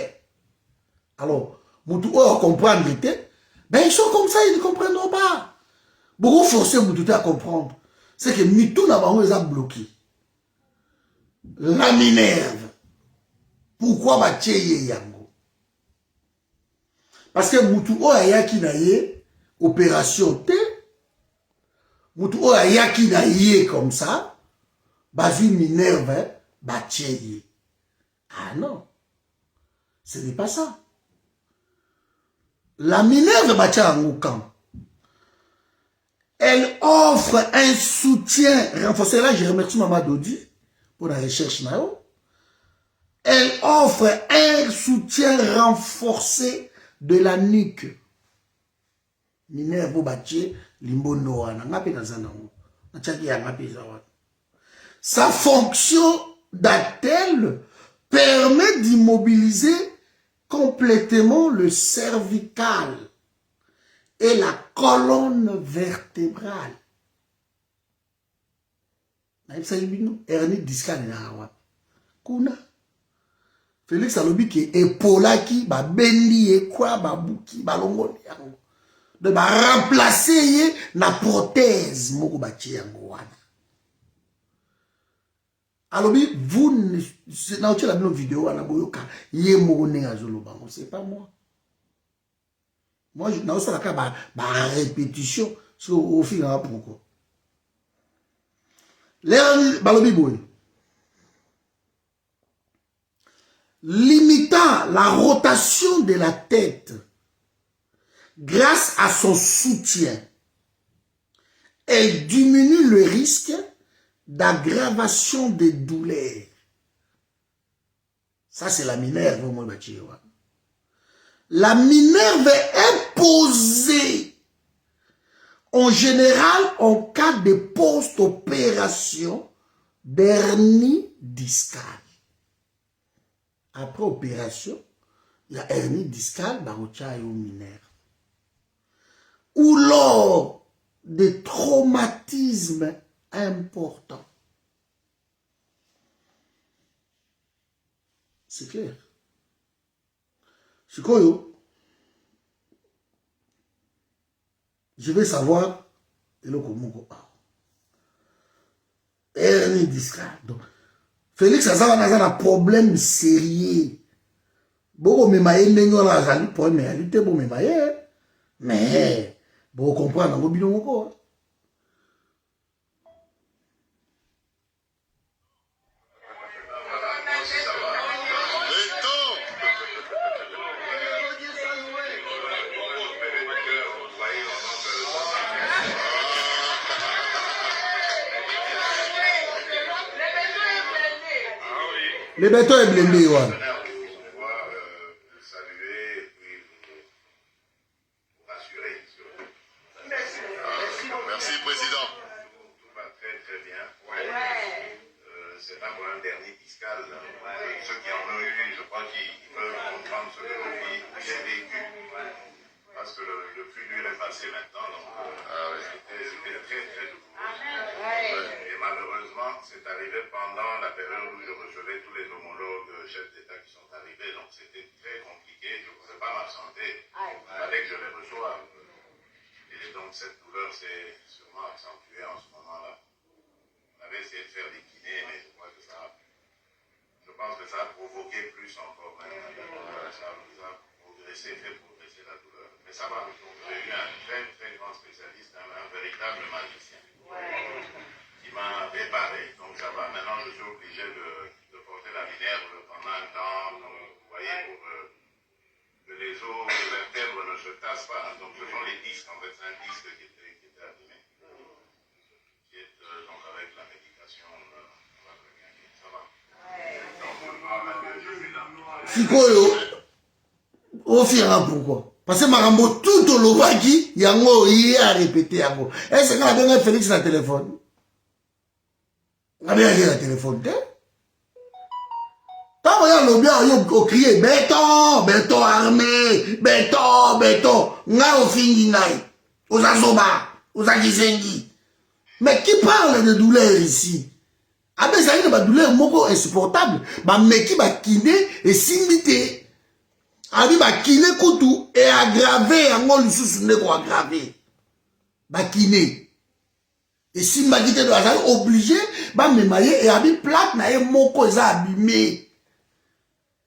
Alors, pour comprendre l'idée, ben ils sont comme ça, ils ne comprendront pas. Beaucoup forcer Moutouté à comprendre. C'est que Mitou n'a pas bloqué. La Minerve. Pourquoi va tcheye yango? Parce que Moutou o ayaki na ye opération T. Moutou o ayaki na ye comme ça. Bazi Minerve va tcheye. Ah non. Ce n'est pas ça. La Minerve va tcheye quand elle offre un soutien renforcé. Là, je remercie Maman Dodi pour la recherche. Elle offre un soutien renforcé de la nuque. Sa fonction d'attelle permet d'immobiliser complètement le cervical et la colonne vertébrale. Hernie discale na kuna Félix alobi ki epolaki ba bendi e kwa ba buki ba longoli yango de ba remplacer ye na prothèse moko ba tie yango wana. Alobi vous na otie la bino vidéo wana boyoka ye moko nenga zoloba c'est pas moi. Moi je na osala ka ba répétition sur au fil na pourquoi. Les balobi boy limitant la rotation de la tête grâce à son soutien, elle diminue le risque d'aggravation des douleurs. Ça, c'est la minerve. La minerve est posée en général en cas de post-opération d'hernie discale. Après opération, il y a hernie discale, barocha et minerve. Ou lors de traumatismes importants. C'est clair. Chikoyo, je vais savoir hernie discale. Donc, Félix a un problème sérieux. Bon, mais ma problème mais bon, comprendre dans bidon encore. Le béton est blindé, ouais. Merci, Président. Tout va très très bien. C'est un problème d'hernie discale. Ceux qui en ont eu, je crois qu'ils peuvent comprendre ce que j'ai vécu. Parce que le flux dur est passé maintenant. C'était très très douloureux. Et malheureusement, c'est arrivé pendant la période où je recevais tous les homologues chefs d'État qui sont arrivés. Donc c'était très compliqué. Je ne pouvais pas m'absenter. Il fallait que je les reçoive. Et donc cette douleur s'est sûrement accentuée en ce moment-là. On avait essayé de faire des kinés, mais je crois que je pense que ça a provoqué plus encore. Ça a progressé, fait progresser la douleur. Mais ça va. J'ai eu un très très grand spécialiste, un véritable magicien, qui m'a réparé. Donc ça va. Maintenant je suis obligé de porter la minerve pendant un temps, vous voyez, pour que les os, les vertèbres ne se cassent pas. Donc ce sont les disques, en fait, c'est un disque qui était abîmé. Qui est donc avec la médication, on va très bien. Ça va. Donc je suis là. Sikoyo, au fira pourquoi? Parce que Marambo tout au Lovaki, yango y a répété yango. Est-ce que la bien Félix na téléphone? La bien la téléphone, quand on y a le bien, on crie béton, béton armé, béton, béton. Nga au fingi ngai, aux azoba, aux akisengi. Mais qui parle de douleur ici? Ah ben ça y est, la douleur moko insupportable. Bah meki ba kiné et simbité. Abi ba kiné koutou et aggravé, yango lisusu ne ko aggravé. Ba kiné. Et si m'a dit que doit obligé, bah me mailler et abi plaque na e moko eza abîmé.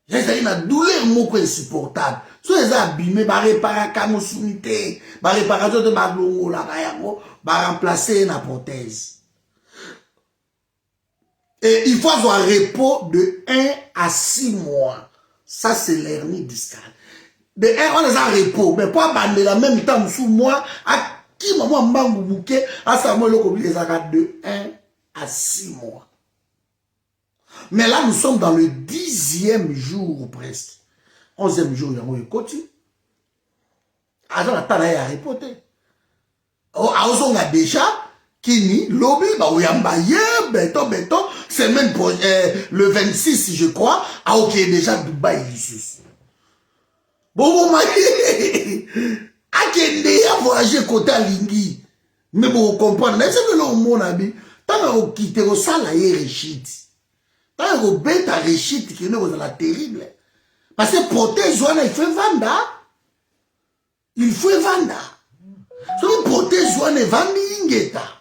J'ai une douleur moko insupportable. So eza abîmé, ba réparer kamo sunité, ba réparation de ba longo la yango, ba remplacer na prothèse. Et il faut avoir un repos de 1 à 6 mois. Ça, c'est l'hernie discale. De 1, on a un repos. Mais pas bander la même temps sous moi. À qui maman m'a bouquet, à ça, moi, le comité, ça de 1 à 6 mois. Mais là, nous sommes dans le 10e jour presque. 11e jour, il y a un côté. Agent a tana ya reporté. Aozonga déjà, Kini, lobby, bah oyamba béton, semaine le 26, je crois, à ok déjà Dubaï ici. Bon, akende a voyagé côté Lingi. Mais bon, comprendre, mais c'est que l'on mon ami, tant qu'on quitte au sala et réchit. Tant qu'on bête à réchit, qui est dans la terrible. Parce que protège, il fait vendre. Il faut vendre. Si vous protège, vous ne vendez pas.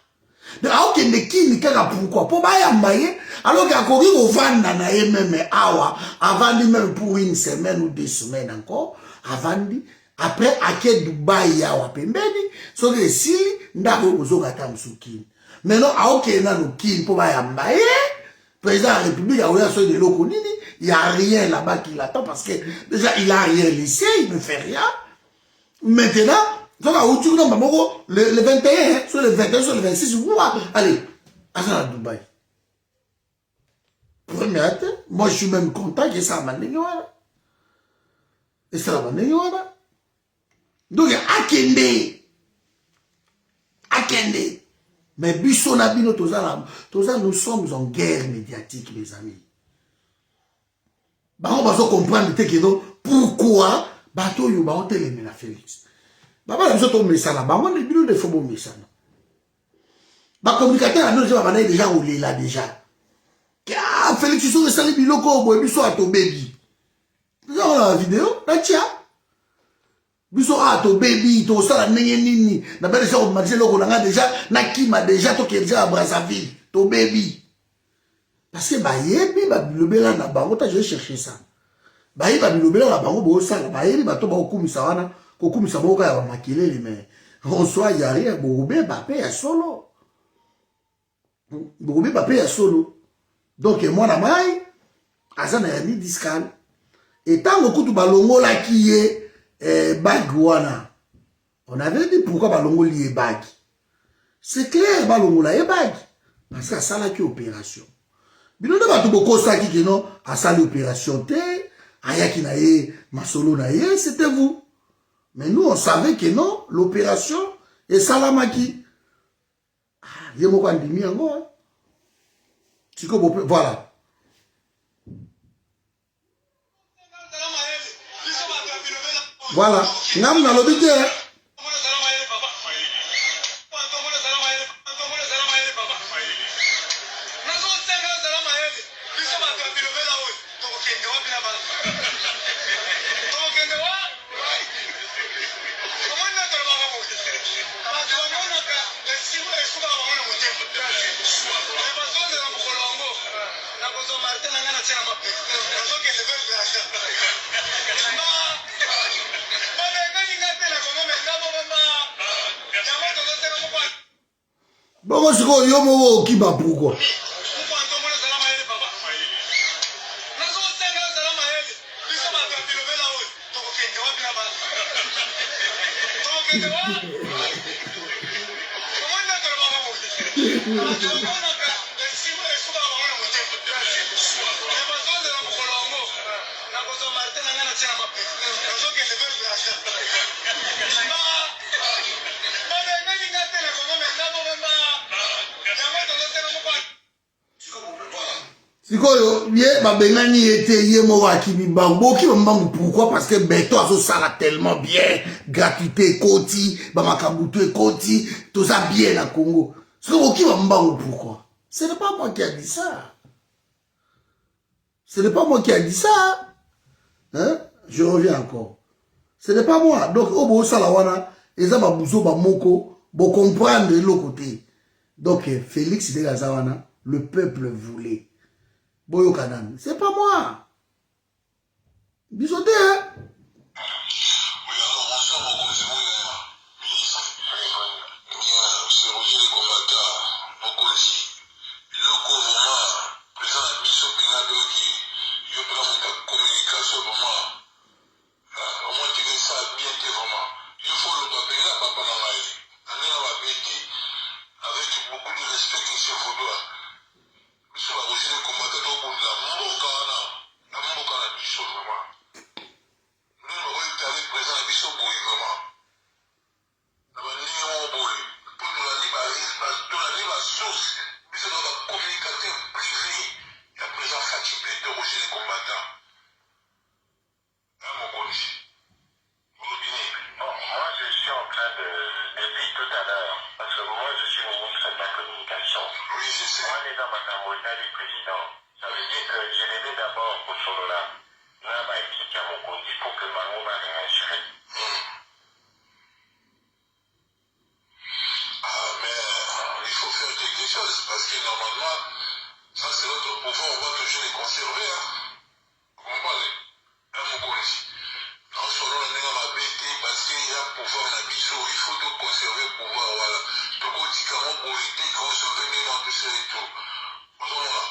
Alors que ne kini kaka pourquoi? Pour baya maye, alors qu'il y a qu'on vendre na même awa, avant même pour une semaine ou 2 semaines encore, avant après à quel Dubaï yawa pembeni, so que si ndako ozoka tamsuki. Maintenant alors que na no kini pour baya maye, président de la République a ouvert sur de locaux nini, il y a rien là-bas qui l'attend parce que déjà il a rien laissé, il ne fait rien. Maintenant, le 21, sur le 21, sur le 26, allez, à Dubaï. Première, moi je suis même content que ça m'a dit. Et ça m'a dit. Donc, Akende. Mais Bissonabino, nous sommes en guerre médiatique, mes amis. On va comprendre pourquoi bateau yo ba hotel la Félix. Baba nous autres mais ça là, on est bureau de football mais ça. Ba communicateur a nous déjà ou là déjà. Ah Félix tu sont salé biloko boy biso à ton baby. Nous avons la vidéo, là tia. Biso à ton baby, to ça la nini. Na ba déjà on m'a dit loko nga déjà na qui m'a déjà to qui déjà à Brazzaville, ton baby. Parce que ba yebi ba bilobela na bango ta je chercher ça. Bayi ba bilobela la bango bo ça ba yebi ba to ba okumisa wana kokumisa boka ya makelele mais on soit y a rien bobe ba pe ya solo. Bobe ba pe ya solo. Donc moi na mai azana ni discal et tant que tu balongo la qui est bag wana. On avait dit pourquoi balongo li bag. C'est clair balongo la bag parce que ça la qui opération. Bino de ba to boko ça qui non a ça l'opération té aya ki na ye masolo na ye c'était vous. Mais nous on savait que non l'opération est salamaki. Ah, il y a mon pandémie encore. Voilà. Voilà. Nam na lobité. Bon, je crois que qui va pourquoi. Sikoyo, ye babengani était ye mo wakimi bango ki mambangu pourquoi parce que beto aso sala tellement bien gratuité koti ba makabutu koti tout ça bien na Congo. Sikoyo ki mambangu pourquoi? Ce n'est pas moi qui a dit ça. Ce n'est pas moi qui a dit ça. Hein? Je reviens encore. Ce n'est pas moi. Donc obo sala wana eza ba buzo ba moko bo comprendre de l'autre côté. Donc Félix de Gazawana, le peuple voulait. Boyo Kanan, c'est pas moi. Bisoté, hein? Oui, alors bonsoir, mon conseiller ministre. C'est Roger le combattant, mon conseiller. Il est vraiment présent à mission pénale qui il y a une communication vraiment. Au moins, tu ça bien, vraiment. Il faut le papier là, papa, dans la vie. Avec beaucoup de respect que c'est vouloir. biso baroger les combattants tobundela mboka wana na mboka na biso vraiment ndenge bakoyetali présent na biso boye vraiment na bandenge moko boye mpo tolandi basource biso na bacommunicateur privé ya présent fatibé toroger les combattants na mokonzi olobi nini. Bon, moi je suis en train de dire tout à l'heure, parce que moi je suis ministre de la communication. Oui, je sais. Moi les dans ma campagne du président, ça veut dire que je l'ai d'abord pour solo là. Là, bah, équipe à mon compte, il faut que Mango va réinsérer. Ah, mais il faut faire quelque chose, parce que normalement, ça c'est notre pouvoir, on va toujours les conserver. Hein. Vous comprenez? Un Mokonzi. Non seulement on est ma bête, parce qu'il y a pouvoir dans Bissau, il faut tout conserver le pouvoir. Voilà. Donc on dit comment politique, on se venait dans tout ça et tout. Vous comprenez?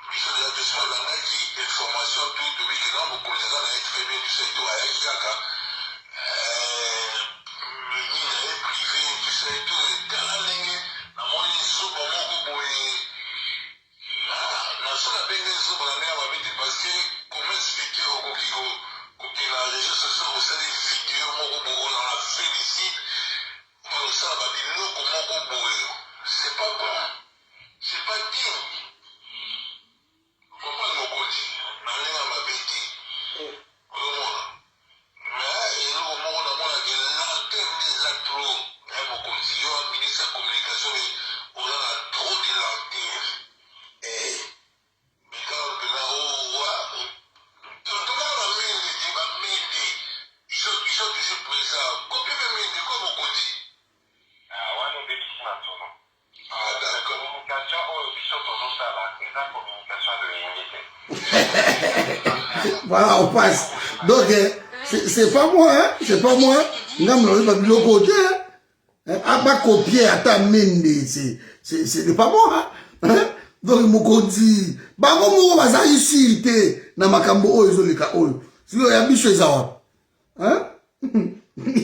Bissau déjà tout ça, là, qui information, tout, depuis que dans Mokonzi, on a très bien tout ça et tout, avec Kaka. Privé, tout ça et tout, et dans la ligne, dans mon soupe, mon na sala benge zuba na ndenge babeti parce que comment expliquer okoki na réseau social osali video moko boye on a félicite osala babiloko moko boye c'est pas bon, c'est pas digne. Comprendre mokonzi na ndenge ya mabe te ozomona mais eloko moko namonaki lanterne eza trop ya mokonzi yo ministre ya communication oza na trop de lanterne. Voilà, on passe. Donc, c'est pas moi, hein? C'est pas moi. Ngam pas le côté. À pas copier à ta mende, c'est pas moi, hein? Donc, Mokonzi, bango moko baza ici te na makambo oyo ezoleka oyo. Sio ya biso ezawa. Hein?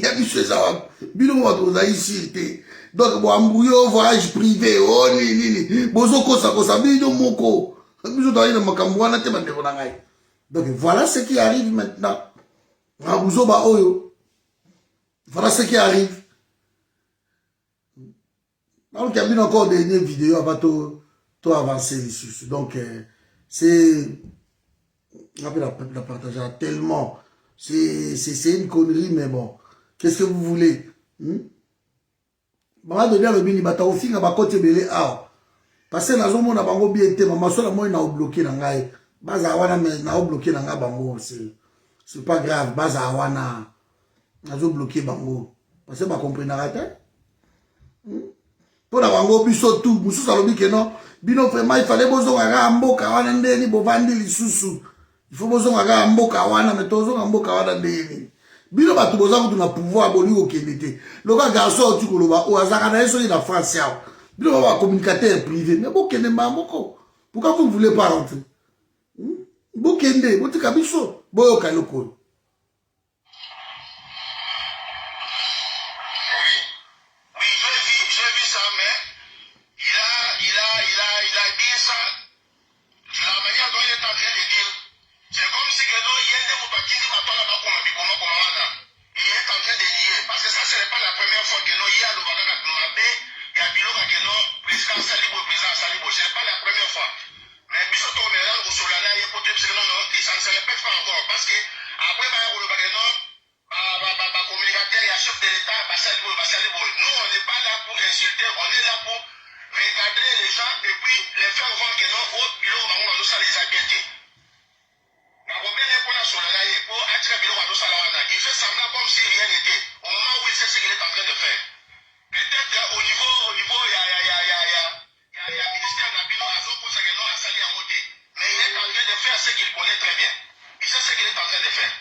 Ya biso ezawa. Bino mo baza ici te. Donc, bo ambuyo voyage privé, oh nini. Bozo kosa bino moko. Biso doit na makambo wana te bande na ngai. Donc voilà ce qui arrive maintenant. Voilà ce qui arrive. Donc il y a bien encore des vidéos avant tout avancer ici. Donc c'est on va la partager tellement. C'est une connerie mais bon. Qu'est-ce que vous voulez? Maman de bien le bini bata au fin à côté belé ah. Parce que na zomo na bango bien été maman so la moi na bloqué na ngai. Baza wana mais na bloqué na nga bango c'est pas grave baza wana na zo bloqué bango parce que ba comprendre rata pour la bango biso tout musu salobi que non bino vraiment il fallait bozo nga mboka wana ndeni bovandi lisusu il faut bozo nga mboka wana mais tozo nga mboka wana ndeni bino batu boza kutu na pouvoir boli okendete loka garçon tu koloba o azaka na eso na France yao bino ba communicateur privé mais bokende mboko pourquoi vous ne voulez pas rentrer? Bokende, botika biso, boyoka loko. Oui, j'ai vu ça, mais il a dit ça de la manière dont il est en train de dire. C'est comme si que non, il y a des moutons qui m'appellent à il est en train de nier. Parce que ça, ce n'est pas la première fois que non, il y a le bagage à Mabé, il y a Bilo que non, président Salibo, c'est pas la première fois. Mais Bissot, on est là, au Solana, il y a peut-être que ça ne se répète pas encore. Parce que après, le communicateur, il y a chef de l'État, Salibo. Nous, on n'est pas là pour insulter, on est là pour regarder les gens et puis les faire voir que non, au bureau, on ça les a bien dit. Il fait semblant comme si rien n'était. Au moment où il sait ce qu'il est en train de faire. Peut-être au niveau, il y a ministère Nabino à Sali à Moté. Mais il est en train de faire ce qu'il connaît très bien. Il sait ce qu'il est en train de faire.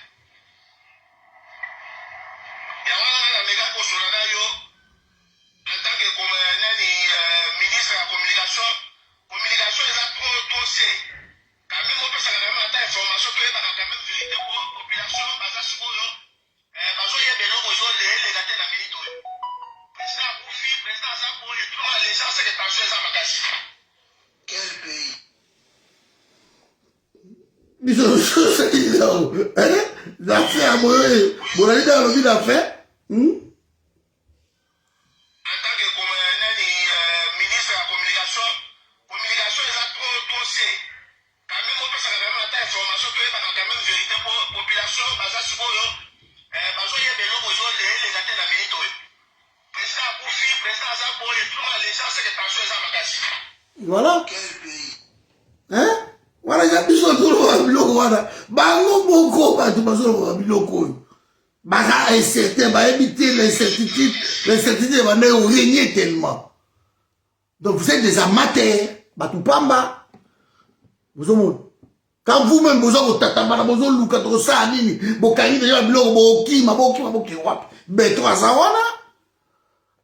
Il y a un méga Kosolanayo, en tant que ministre de la communication est là trop c'est. Quand même, on peut s'en avoir information, tu es quand même vérité pour la population, parce que il y a des gens qui ont les gâtés dans la minute. L'affaire, bon, on a dit dans le vie d'affaires. En tant que ministre de la communication est là trop c'est. Quand même, on peut faire une information que quand même vérité pour la population, parce que il y a des gens qui ont les attentes à minute. Président Koufi, président Zabo, les gens, c'est que tension est à Makassi. Voilà. Quel pays? Hein? Voilà, il y a des choses qui sont là. Bango boko, tu vas sur le biloko. Baga incertain, va éviter l'incertitude. L'incertitude va nous régner tellement. Donc vous êtes des amateurs. Batupamba. Vous avez quand vous-même vous avez tatamba, vous avez luka to sa nini, bokani déjà biloko bokima. Beto azawana.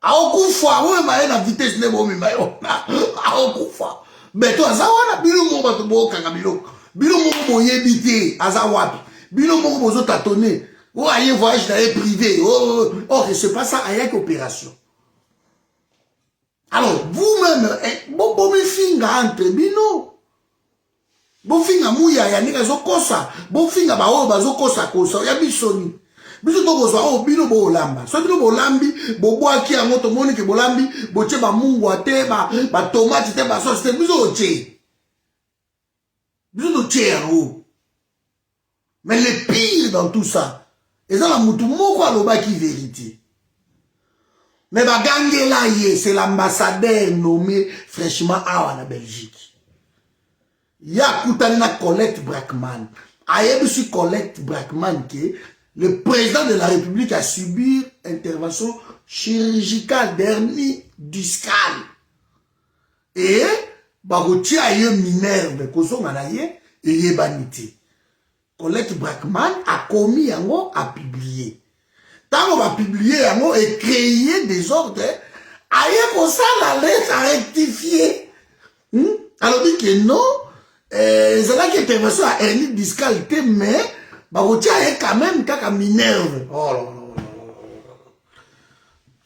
Aokufa, oui, ma na vitesse ne bomi mayo. Aokufa. Beto azawana, bilo mo bato bokanga biloko. Bilo mo boyebite azawapi. Bilo mo bozo tatone. Oh, aïe voyage d'ailleurs privé. Oh, c'est pas ça, avec opération. Alors, vous-même, bon me finga entre bino. Bon finga mouya ya nika zokosa. Bon finga ba o bazokosa kosa. Ya bisoni. Biso to bozwa o bino bo olamba. So bino bo olambi, bo boaki ya moto moni ke bolambi, bo che ba mungu ate ba tomate te ba sauce te biso oche. Biso to che o. Mais le pire dans tout ça, et ça la mutu moko aloba ki vérité. Mais bagangela ye, c'est l'ambassadeur nommé fraîchement awa na Belgique. Ya Koutalina Colette Brackman. Ayebusi Colette Brackman qui le président de la République a subi intervention chirurgicale d'hernie discale. Et bagoti aye Minerve koso nganaye et yebanité. Colette Brackman a commis yango a publié. Tant on va publier yango et créer des ordres, aye pour ça la lettre à rectifier. Alors dit que non. C'est là qu'il intervention à hernie discale, mais bagoti aye quand même kaka Minerve. Oh là là.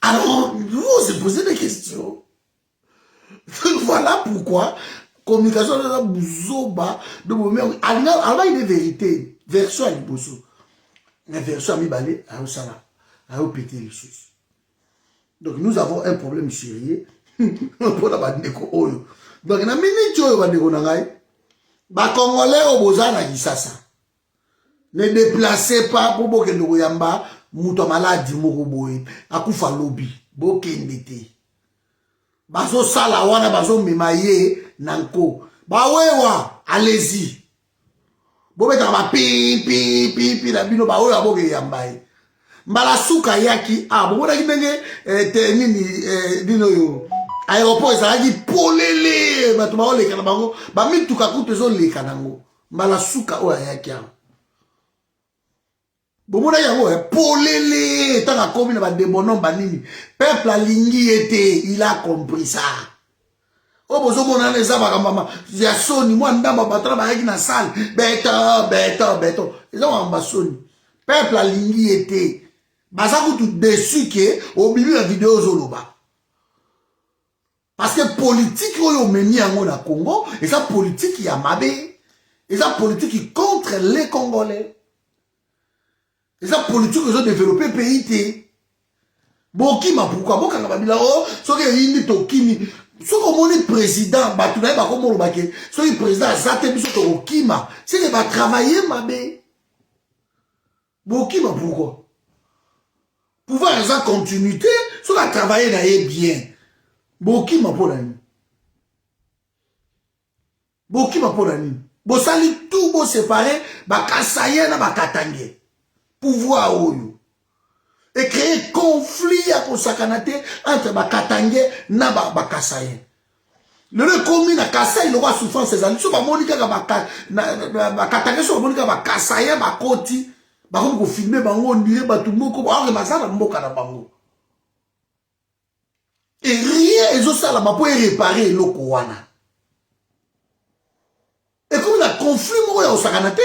Alors, vous vous posez des questions. Voilà pourquoi communication de la bouzoba de moment alors il est vérité version à liboso mais version à mi balé à osala à péter les choses. Donc nous avons un problème sérieux pour la bandeko oyo. Donc na minute oyo bandeko na ngai ba congolais au bozana kisasa ne déplacez pas pour bokende koyamba muto maladi moko boye akufa lobi bokende te. Bazo sala wana bazo memaye nanko. Bawewa, allez-y. Bobeta ba pi la bino ba oyo aboge yambaye. Mbala suka yaki boboda kinenge te nini dino yo. Aéroport ezalaki polele bato ba oleka na bango ba mituka kutu ezo leka nango. Mbala suka oyo yaki a. Boboda yango polele tanga komi na ba debonon banini. Peuple alingi ete, il a compris ça. Oh bozo mona leza ba mama ya soni moi ndamba batala ba yaki na salle beto. Eza wa soni. Peuple alingi ete. Baza kutu dessus que au milieu de la vidéo zoloba. Parce que politique oyo meni yango na Congo, et ça politique ya mabe, et ça politique contre les Congolais. Et ça politique qu'ils ont développé pays té. Bokima pourquoi bokanga babila oh soki yindi tokimi soki omoni président batu na ba komo lobake soki président azate biso tokima c'est que va travailler mabe. Bokima pourquoi pouvoir ça continuité soki a travailler na ye bien. Bokima pour nani. Bokima pour nani. Bosali tout bo séparer ba kasaye na ba katange. Pouvoir oyo. Et créer conflit à Kosakanate entre Bakatangé et Bakasaye. Le commis na Kasaye, il aura souffrance ses amis. Si on Monika Bakatangé, si on Monika Bakasaye, Bakoti, Bakom ko filmer bango, on dirait Batumoko, on remasa Mboka na bango. Et rien, ils ont ça là, pour réparer le Kowana. Et comme il y a conflit, moi, au Sakanate,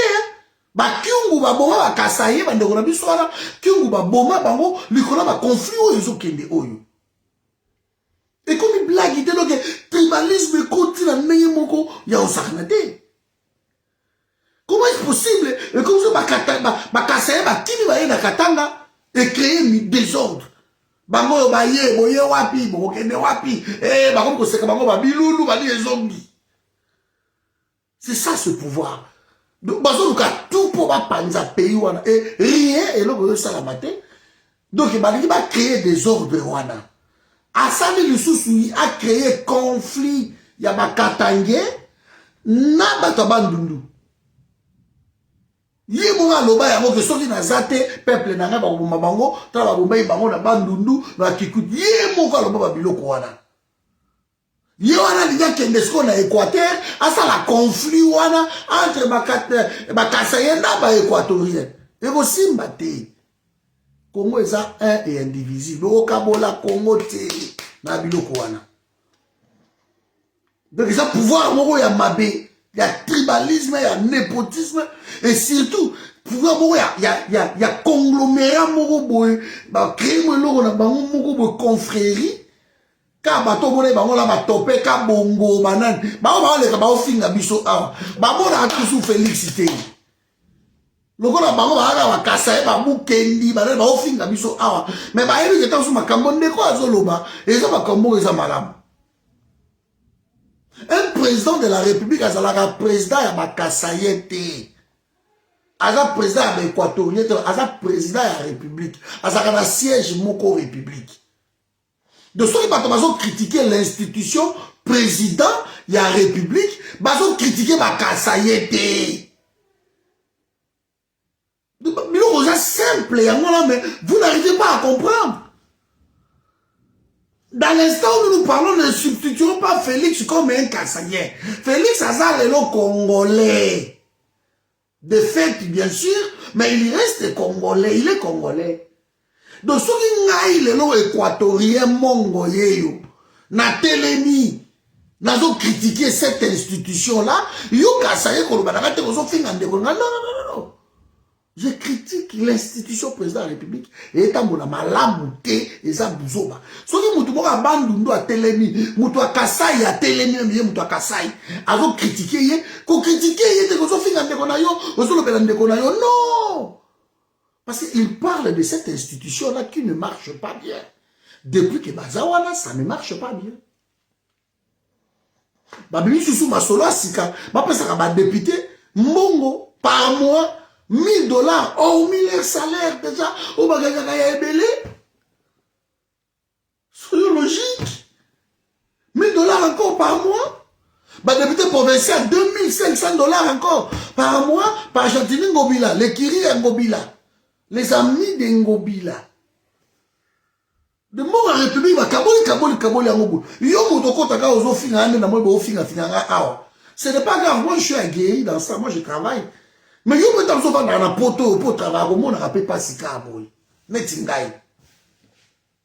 ba kyungu ba boma ba kasaye ba ndeko na biso wana kyungu ba boma bango likona ba conflit oyo ezokende oyo et comme il blague te donc tribalisme continue na ndenge moko ya osakana te. Comment est-ce so bakaseye bakimi baye na Katanga et créer un désordre. Bango baye boye wapi bokende wapi bakomi koseka bango babilulu bali ezongi. C'est ça ce pouvoir. Donc bazoluka tout pour bapanza pays wana et rien et loko ça matin. Donc il va créer des ordres wana. Asali lisusu a créé conflit ya bakatangé na bato bandundu. Ye monga loba ya moke soki na zate peuple na nga ba bomba bango ta ba bomba bango na bandundu na kikuti ye monga loba ba biloko wana. Ye wana linga kende sko na Équateur asa la conflit wana entre bakasaye na ba équatorien. Et aussi mbate. Congo est un et indivisible. Au Kabola Congo te na biloko wana. Donc il y a pouvoir moro ya mabe, il y a tribalisme, il y a népotisme et surtout pouvoir moro il y a conglomérat moro boy, ba créer mo loko na bango moko boy confrérie. Ka bato mona bango la ba topé ka bongo banane. Ba le ka ba ofinga biso awa. Ba mona atusu Félix te. Lokola bango baaka bakasa ba mukendi ba ba ofinga biso awa mais ba yebi keta so makambo ndeko azoloba eza makambo eza malamu. Un président de la République azalaka président ya bakasaye te. Aza président ya équatorien te, aza président ya République. Azaka na siège moko République. De ceux qui bato critiquer l'institution président ya République, bazo critiquer bakasaye te. C'est simple, mais vous n'arrivez pas à comprendre. Dans l'instant où nous parlons, ne substituerons pas Félix comme un Kassaïen. Félix Azar est le Congolais. De fait, bien sûr, mais il reste Congolais, il est Congolais. Donc, ce qui est le équatorien mongoyeyo, na telemi, n'a pas critiqué cette institution-là, yo Kassaïen, non. Je critique l'institution président de la République et étant mon malamouté et ça bouzoba. Ce qui moutou moka bandundu a telemi, moutou a kasai a telemi, moutou a kasai. Azo critiquer yé, ko critiquer yé, te kozo finga ndekonayo, ozo lo pela ndekonayo, non! Parce qu'il parle de cette institution-là qui ne marche pas bien. Depuis que Bazawana, ça ne marche pas bien. Babimi Soussou Masolo Asika, ma pesa ba député, Mongo, par mois, $1000, hormis leur salaire déjà, au bagagaya ebele. C'est logique. $1000 encore par mois. Bah, député provincial, $2500 encore par mois, par Argentine Ngobila, les Kiri Ngobila, les amis de Ngobila. De mon République, bah, Kaboli, Angobou. Yo, Motoko, Taka, Ozo, Finga, Ande, Namoy, Bo, Finga, Awa. Ce n'est pas grave, moi je suis aguerri dans ça, moi je travaille. Mais yo me tamso va na poto pour travailler au monde rappelle pas si ka boy. Netingai.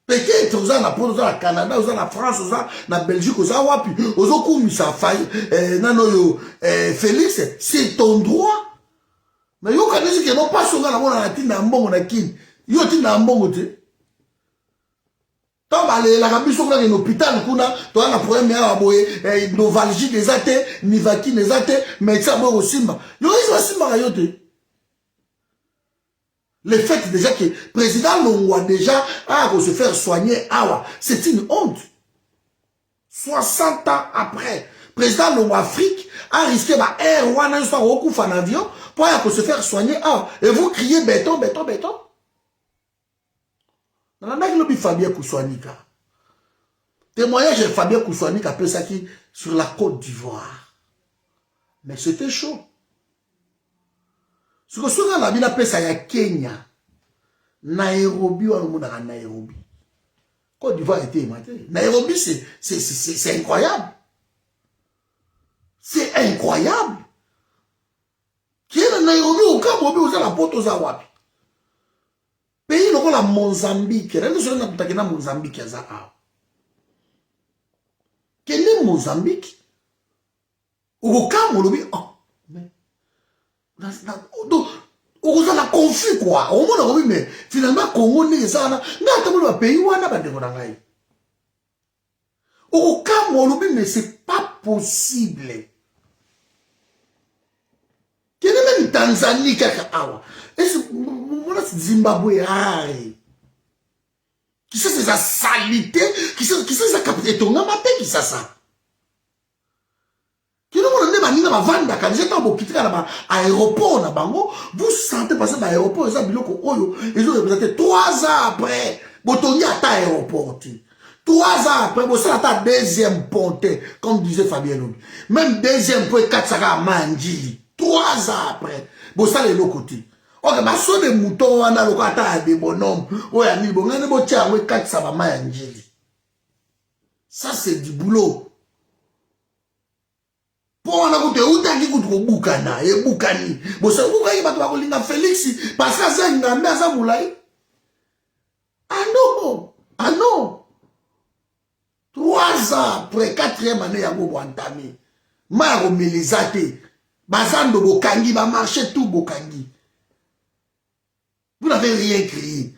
Peut-être aux na poto aux na Canada, aux na France, aux na Belgique, aux wapi. Aux oku ça faille nano yo Félix, c'est ton droit. Mais yo kanisi que non pas songa na mona na tinda mbongo na kin. Yo tinda mbongo te. Tant balé la rabiso na en hôpital kuna, toi na problème ya boye novalgie des athées, nivaki des athées, médecin bo simba. Yo iso simba yote. Le fait déjà que le président Longwa déjà a se faire soigner awa, c'est une honte. 60 ans après, président Longwa Afrique a risqué ma air wana soit recouf en avion pour se faire soigner awa. Et vous criez béton, béton, béton. Dans la lobby Fabien Kouswanika. Témoignage de Fabien Kouswanika après ça qui sur la Côte d'Ivoire. Mais c'était chaud. Ce que ce la ville appelle ça, il y a Kenya. Nairobi, on a Nairobi. Côte d'Ivoire était ématé. Nairobi, c'est incroyable. C'est incroyable. Qui est Nairobi, au Cameroun, vous avez la porte aux Awapi. Pays comme la Mozambique, nous sommes dans Mozambique. Quel est Mozambique? Au Cameroun, oh, mais. On a conflit quoi. Au moins, mais finalement, Congo n'est pas là. N'a pas de pays où on a pas de monnaie. Au Cameroun, mais c'est pas possible. Quel est même Tanzanie kaka awa. Et c'est Zimbabwe rare. Qui sait sa salité, qui sait sa capitale ton amate qui ça ça. Qui nous on est na vanda quand j'étais en quitter là aéroport na bango, vous sentez passer dans l'aéroport ça biloko oyo, ils ont représenté 3 ans après, botoni ata aéroport. 3 ans après, vous savez ta deuxième ponte, comme disait Fabien Lobi. Même deuxième point 4 saka mandili. 3 ans après, vous savez le côté. Ok, ma so de mouton wana loko ata de bonhomme. Oya ni bon ngane bo tia we 4 saba mandili. Ça c'est du boulot. Pour on a goûté utaki kutu bukana e bukani. Bo sa bukani bato ba kolinga Félix parce que ça ngambe ça moulai. Ah non. Ah non. 3 ans après 4e année ya go entamé. Maro melizate. Bazando bokangi ba marché tout bokangi. Vous n'avez rien créé.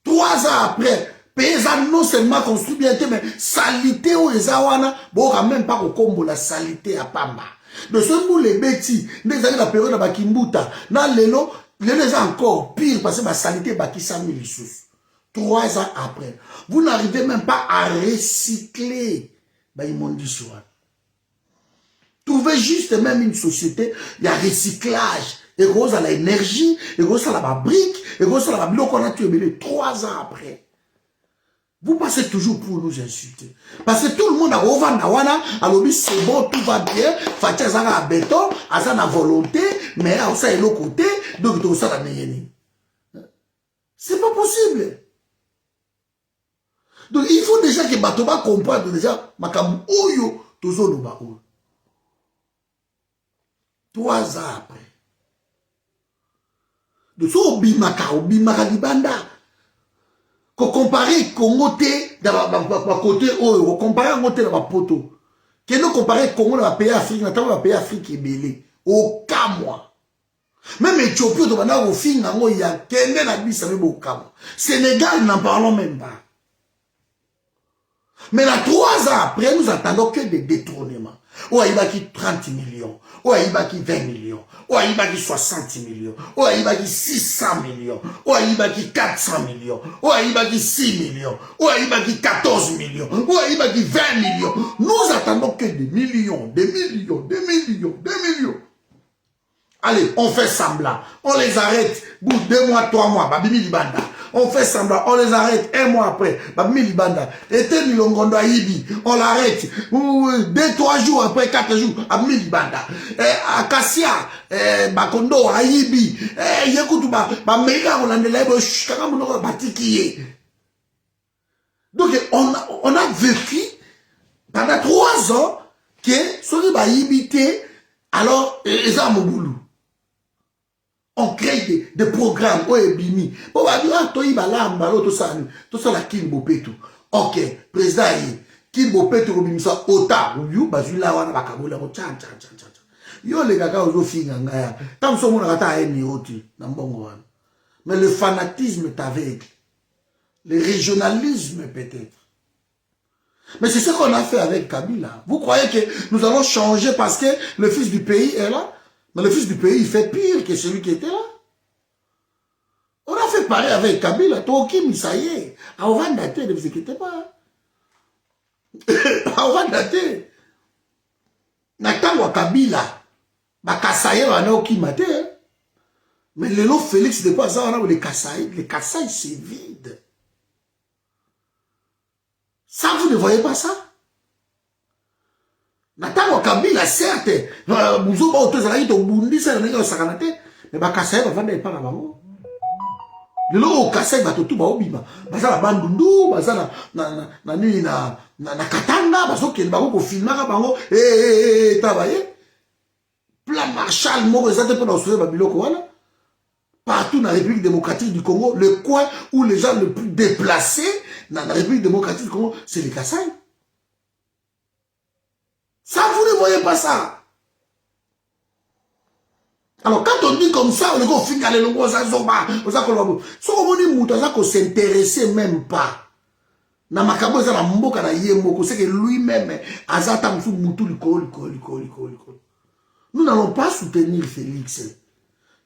3 ans après, paysan non seulement construit bien, mais salité au Ezawana, bon, quand même pas au combo la salité à Pamba. De ce bout, les bêtis, des années la période de Bakimbuta, dans l'élo, les encore pire parce que la salité Baki 100 000 sous. 3 ans après, vous n'arrivez même pas à recycler. Bah, ils m'ont dit soit. Trouvez juste même une société, il y a recyclage. Et gros à l'énergie, et gros à la brique, et gros à la bloc qu'on a tué 3 ans après. Vous passez toujours pour nous insulter. Parce que tout le monde a Rovandawana, alors c'est bon, tout va bien, Fatia Zara à béton, à sa volonté, mais à ça et l'autre côté, donc tout ça la néyeni. C'est pas possible. Donc il faut déjà que Batoba comprenne déjà, Makam Oyo, tout ça nous va. 3 ans après. De ce Obimaka Libanda. Qu'on compare Congo dans côté Oyo, comparer Congo dans poto. Que nous comparer Congo dans pays Afrique, dans le pays Afrique est belé. Aucun mois. Même Éthiopie, on a au fin, il y a Kenya na bis avec aucun. Sénégal, n'en parlons même pas. Mais là, 3 ans après, nous attendons que des détournements. Oh, il va qui 30 millions. Oh, il va qui 20 millions. Oh, il va qui 60 millions. Oh, il va qui 600 millions. Oh, il va qui 400 millions. Oh, il va qui 6 millions. Oh, il va qui 14 millions. Oh, il va qui 20 millions. Nous attendons que des millions, des millions, des millions, des millions. Allez, on fait semblant. On les arrête. Bout 2 mois, 3 mois. Babimi Libanda. On fait semblant, on les arrête 1 mois après. Babimi Libanda. Ete Milongondo Ayibi. On l'arrête. 2-3 jours après, 4 jours. Babimi Libanda. Acacia. Bakondo Ayibi. Yekutu Bameka Olandela. Kakamuno Batikiye. Donc, on a vécu pendant 3 ans que ceux qui Bayibité, alors, ils ont mon boulot. On crée des programmes. Bimi. Bon, bah, toi, il va là, tout ça, la Kimbopetu. Ok, président, Kimbopetu, Robinson, Ota, ou bah, là, on a Bakabola, tchan. Yo, les gars, aux filles, tant que on a un oti, mais le fanatisme est aveugle. Le régionalisme, peut-être. Mais c'est ce qu'on a fait avec Kabila. Vous croyez que nous allons changer parce que le fils du pays est là? Mais le fils du pays, il fait pire que celui qui était là. On a fait pareil avec Kabila. Tokim, ça y est. On va dater, ne vous inquiétez pas. On va dater. Natangwa Kabila. Bakasaye, on a aucun matin. Mais le lot Félix, de quoi ça, on a les Kasaï. Les Kasaï, c'est vide. Ça, vous ne voyez pas ça? Natangwa Kabila, certes, Bouzo ba otozala ito bundi ça na sakanate, mais ba Kasaï va vendre pas na bango. Le lo Kasaï ba totu ba obima, baza la bandundu, baza na nini na Katanga, bazo ke bango ko filmaka bango, tabaye. Plan Marshall moko ezate pe na osure ba biloko wana. Partout dans la République démocratique du Congo, le coin où les gens le plus déplacés dans la République démocratique du Congo, c'est les Kasaï. Ça, vous ne voyez pas ça. Alors, quand on dit comme ça, on est fin à l'éloignement, on s'intéressait même pas. Na makabo za na mboka na yemoko, c'est que lui-même, azata mfu mutu likolo. Nous n'allons pas soutenir Félix.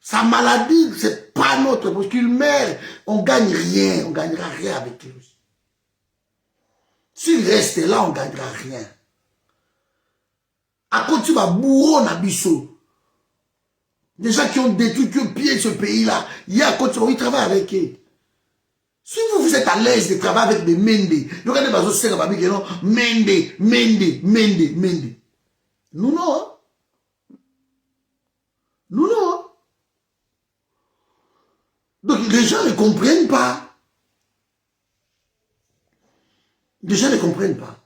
Sa maladie, c'est pas notre, parce qu'il meurt, on ne gagne rien, on ne gagnera rien avec lui. S'il reste là, on ne gagnera rien. À côté, tu vas bourreau Nabiso. Des gens qui ont détruit, qui ont pillé ce pays-là. Il y a à côté, ils travaillent avec eux. Si vous êtes à l'aise de travailler avec des Mende, il y aura des bateaux qui non, Mende. Nous non. Nous non. Donc les gens ne comprennent pas. Les gens ne comprennent pas.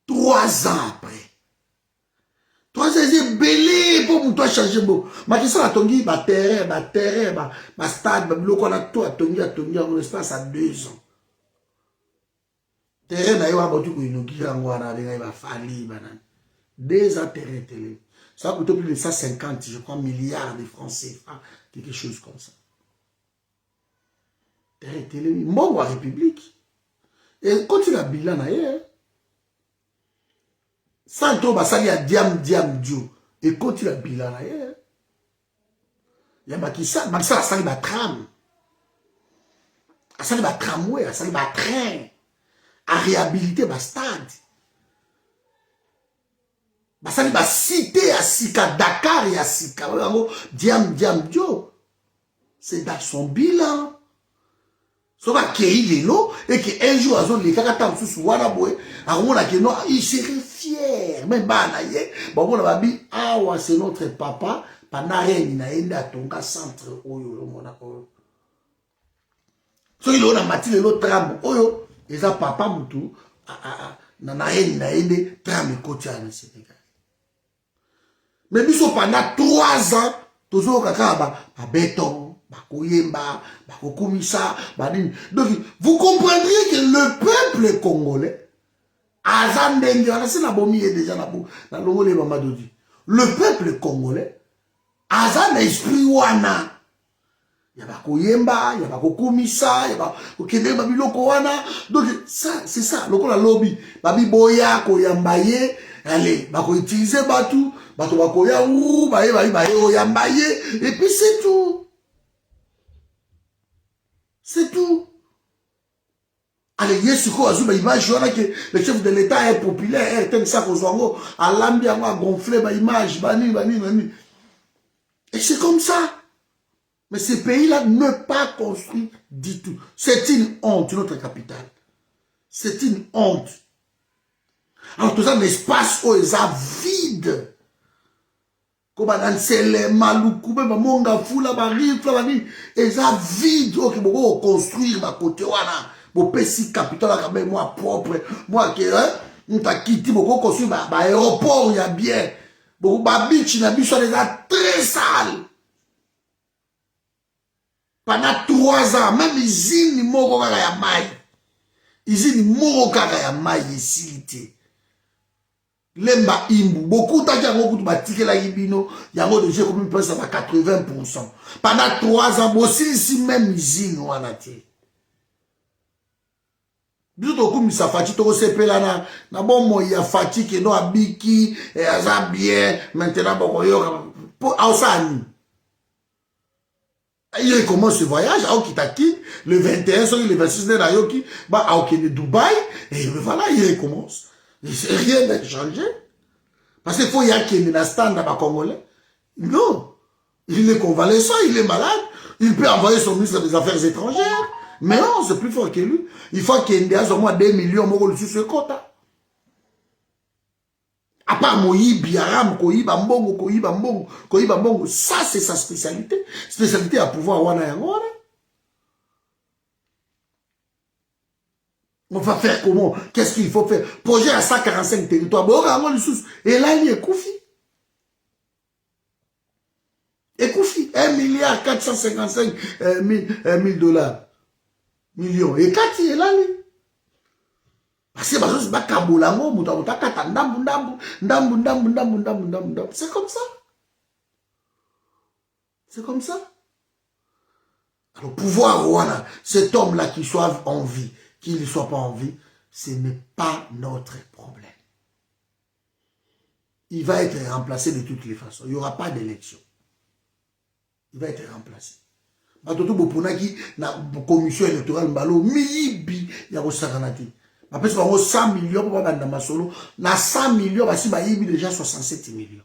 3 ans après. 3 ans, c'est belé pour toi changer beau. Ma question a tongi, terrain, stade, on a tout a tongi, en espace à 2 ans. Terrain, na yoa botu ko inoki rangwana, il va fallir, banane. 2 ans, terrain télé. Ça va coûter plus de 150, je crois, milliards de francs CFA, quelque chose comme ça. Terrain télé, bon, la République. Et quand tu as bilan, sans trop, ça y a diam dio. Et quand tu as bilan, il y a Makissa, ça a ma tram. Ça a ma tramway, ça a ma train. À réhabiliter ma stade. Ça a ma cité à Sika, Dakar et à Sika. Diam dio. C'est dans son bilan. So va kéi lelo et que un jour azon les kakata sous wana boy arona que non il serait fier même bana ye bon on va bi ah ouais c'est notre papa panareni na enda tonga centre oyo lo mona ko so il on a mati lelo tram oyo eza papa mutu na naeni na ende tram côté à Sénégal mais biso pendant 3 ans toujours kaka ba béton Bakoyemba, Bakokumisa, Badine. Donc, vous comprendriez que le peuple congolais, le peuple congolais, Azan esprit wana. Ya Bakoyemba, ya Bakokumisa, ya Bakokende Babiloko wana. Donc, ça, c'est ça. Le lobby. Babi Boya, Koyambaye, allez, Bako utiliser Batu, Bato Bakoya, ou, Baye, Oyambaye, et puis c'est tout. C'est tout. Allez, Yesuko Azuma, image, que le chef de l'État est populaire, RTN Sakozwango, à l'ambiance, à gonfler ma image, bani. Et c'est comme ça. Mais ces pays-là ne pas construit du tout. C'est une honte, notre capitale. C'est une honte. Alors, tout ça, l'espace où ils vide. Comme dans ces maloukou, même monga fula bari, et ça vide, ok, bon, construire ma côté, voilà, bon, petit capital, quand même, moi, propre, moi, qui, hein, on t'a quitté, bon, construire, aéroport, il y a bien, bon, beach, il y a bien, déjà très sale. Pendant 3 ans, même usine, moko kaka ya mai. Usine, moko kaka ya mai, ici, Lemba imbu, beaucoup d'argent bâtir la ibino, yango déjà comme presque à 80%. Pendant 3 ans, aussi ici même usine ou anati. Biso comme ça fati to sepela na bon mo ya fati que no abiki et aza bien maintenant boko yo pour ausani. Il recommence ce voyage à Okitaki le 21 sur le 26 de Nayoki, bah à Okene Dubaï et voilà, il recommence. Rien n'a changé. Parce qu'il faut y avoir un stand à Congolais. Non. Il est convalescent, il est malade. Il peut envoyer son ministre des Affaires étrangères. Mais non, c'est plus fort que lui. Il faut qu'il y ait au moins 2 millions de sur ce quota. À part Moïbi, Aram, Koïba Mbongo, ça c'est sa spécialité. Spécialité à pouvoir wana yangora. On va faire comment? Qu'est-ce qu'il faut faire? Projet à 145 territoires. Et là, il est Koufi. Et Koufi, 1,455 $. Millions. Et quand il est là, parce que c'est comme ça. C'est comme ça. Alors, pouvoir, voilà, cet homme-là qui soit en vie, qu'il ne soit pas en vie, ce n'est pas notre problème. il va être remplacé de toutes les façons. Il n'y aura pas d'élection. Il va être remplacé. Batoto boponaki na commission électorale mbalo miyibi ya kosakanati. Après ça 100 millions pour banda masolo na 100 millions basi bayibi déjà 67 millions.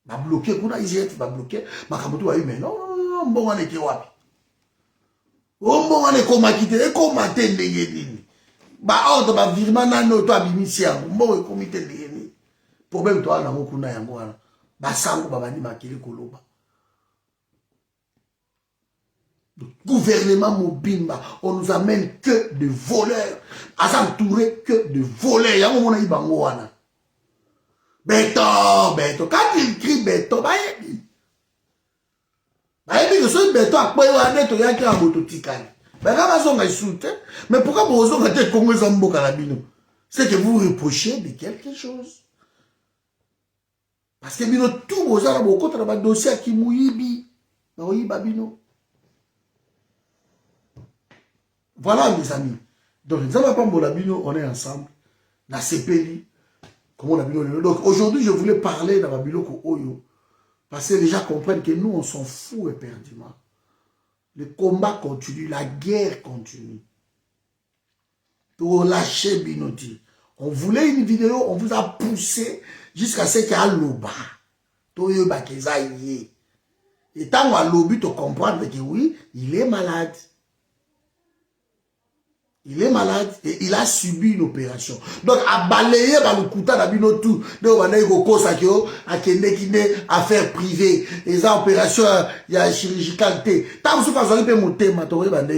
Ba bloquer kuna IGF ba bloquer makamutu ba mais non mbongo ne ke wapi. O mbongo ne ko makite e ko mate ndenge nini. Ba ordre ba virement na no to abimisi yango mbongo e komite ndenge nini. Problème to na kuna yango wana. Ba sango ba bandi makili koloba. Le gouvernement Mobimba, on nous amène que de voleurs. À s'entourer que de voleurs. Il y a un moment où il y a béton, béton. Quand il crie béton, bah il dit. Bah il dit que ce béton a quoi il y a qui a un mototicane. Bah quand on a soutenu, mais pourquoi vous avez été Congo Zambo Carabino? C'est que vous reprochez de quelque chose. Parce que bino tout vos arabes au contre le dossier qui mouibi. Oui, babino. Voilà mes amis. Donc, nous avons pas Molabino, on est ensemble. Na CPLI. Comment on a bino. Donc, aujourd'hui, je voulais parler dans Babyloko Oyo. Parce que les gens comprennent que nous, on s'en fout éperdument. Le combat continue, la guerre continue. Pour lâcher Binoti. On voulait une vidéo, on vous a poussé jusqu'à ce qu'il y a l'oba. Toyo Bakezaïe. Et tant qu'on a l'obu, tu comprends que oui, il est malade. Il est malade et il a subi une opération. Donc, à balayer dans le couteau d'Abino tout, donc on a eu Sakyo, à Kendekine, affaire privée, les opérations, il y a chirurgical. Tant que vous avez mon thème,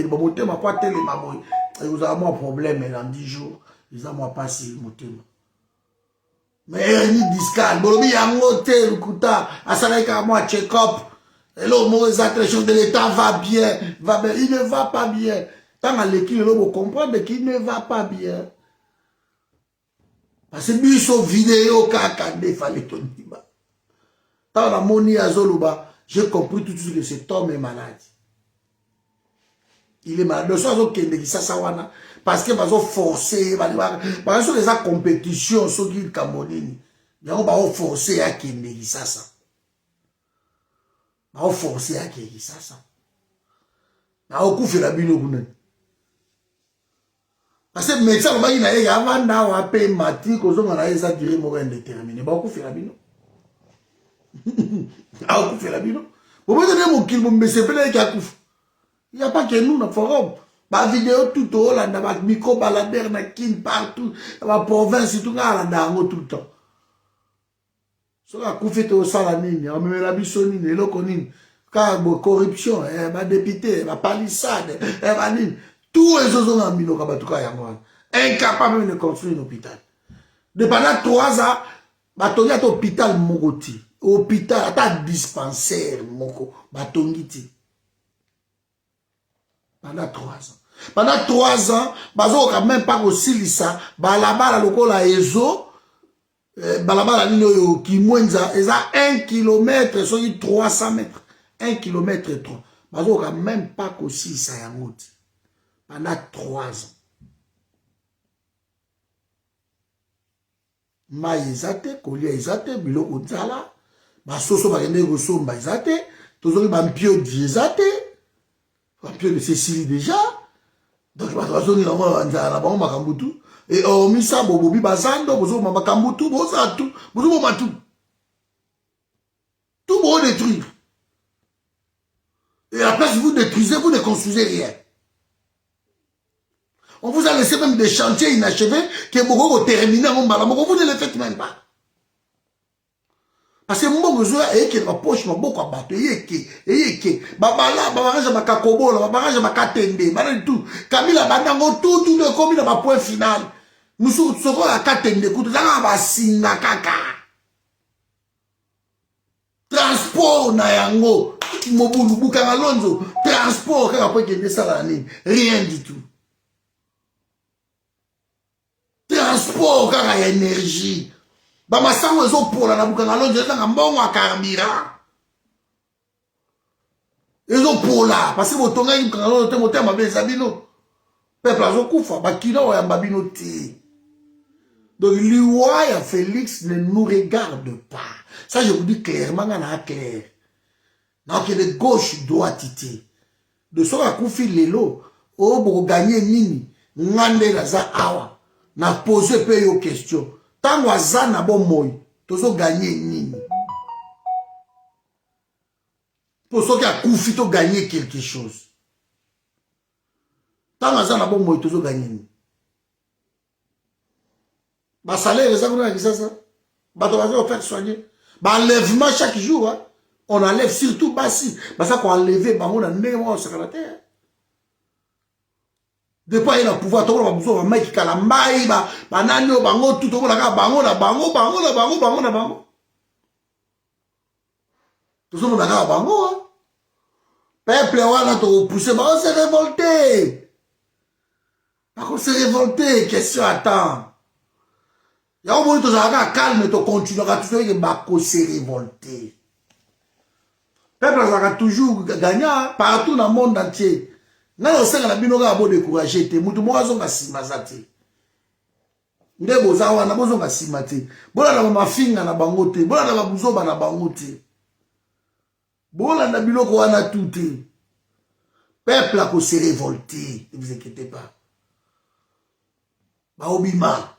mon thème, pas tel et maman. Et vous avez un problème dans 10 jours, ils ont moi passé mon thème. Mais hernie discale, bon, il y a un hôtel, le couteau, à Salaka, moi, check-up. Et là, les attentions de l'État va bien, il ne va pas bien. Tant à l'équipe, vous comprenez qu'il ne va pas bien. Parce que biso vidéo kakande fallait ton diba. Tant la moni azoluba, j'ai compris tout de suite que cet homme est malade. Il est malade. Le soir, parce que ils ont forcé, parce que les compétitions sont qui Cameroun, ils ont forcé à Kendegi Sasa. Ils ont forcé à Kendegi Sasa. Ils ont fait la bino. Parce que médecin, il y a avant d'avoir payé matrique, ils ont duré mon indéterminé. Ils ont fait la bino. Ils ont fait la bino. Vous pouvez donner mon kill, mais c'est pas qu'il y a couf. Il n'y a pas que nous, dans le forum. Ma vidéo tout au Hollande, ma micro baladeur, ma kin partout, ma province, tout là, tout le temps. Ce qui a coupé au salanine, on met la bissonine, et l'oconine, car corruption, ma député, ma palissade, ma nine, tous les autres ont mis au Kabatuka Yangoan. Incapable de construire un hôpital. De pendant 3 ans, batongi à l'hôpital Mogoti, hôpital, à dispensaire Moko, batongiti. Pendant 3 ans. Pendant 3 ans, bazo quand même pas aussi lisa, balabala lokola ezo, balabala nino ki mwenza, eza 1 km, soki 300 mètres. 1 km et 3. Bazo quand même pas aussi ça yangote. Pendant 3 ans. Ma ezate, kolia ezate, biloko nzala, basoso bakende kosomba ezate, tozoli bampio di ezate, bampio de Cécilie déjà. Donc, je vais vous et on mis ça, bobi bazando, bozo makambutu, boza tout, bozo matou. Tout pour détruire. Et après, si vous détruisez, vous ne construisez rien. On vous a laissé même des chantiers inachevés qui est beaucoup terminés en Malamoko, vous ne les faites même pas. Parce que mon besoin est que ma poche m'a beaucoup abattu, babala, babarage ma kakobo, babarage ma katende, babarage tout. Kamila bandango tout le commis dans ma point final. Nous sommes à katende, écoute, là, on va singa kaka. Transport na yango, mobulu bukanga lonzo, transport kaka po kende sala nini, rien du tout. Transport kaka ya énergie. Bamasango ezo pola na bukanga lonzo ezanga mbongo a carburant. Ezo pola parce que botonga yi bukanga lonzo te motema be zabino. Peuple azo kufa bakina wa yamba bino te. Donc, l'Iwa Félix ne nous regarde pas. Ça, je vous dis clairement, on a clair. Donc, il est gauche, droite, de ce qu'on fait l'élo, pour gagner nini, ngande la za awa, na poser peu yo question. Tant que ça n'a bon moi, tu gagner nini. Pour ceux qui a koufi, tu gagner quelque chose. Tant que ça n'a bon moi, tu gagner nini. Bah, salaire, ça, on a dit ça. Bah, tu vas faire soigner. Bah, enlèvement chaque jour, hein. On enlève surtout Bassi. Bah, ça qu'on enlève, bah, on a néanmoins au secrétaire. Depuis il a pouvoir, tout le monde a besoin de mec qui a la maille, bah, nanyo, bango, tout le monde a bango. Tout le monde a bango, hein. Peuple, on a tout poussé, bah, on s'est révolté. Bah, on s'est révolté, question attends. Il y a un moment où tu as calme et tu continueras à faire que Bako s'est révolté. Le peuple a toujours gagné partout dans le monde entier. Nous avons découragé. Nous avons découragé. Nous avons découragé. Bola na mafinga na bangote, bola na babuzoba na bangote. Bola na biloko wana tout. Peuple a s'est révolté, ne vous inquiétez pas. Ba obima.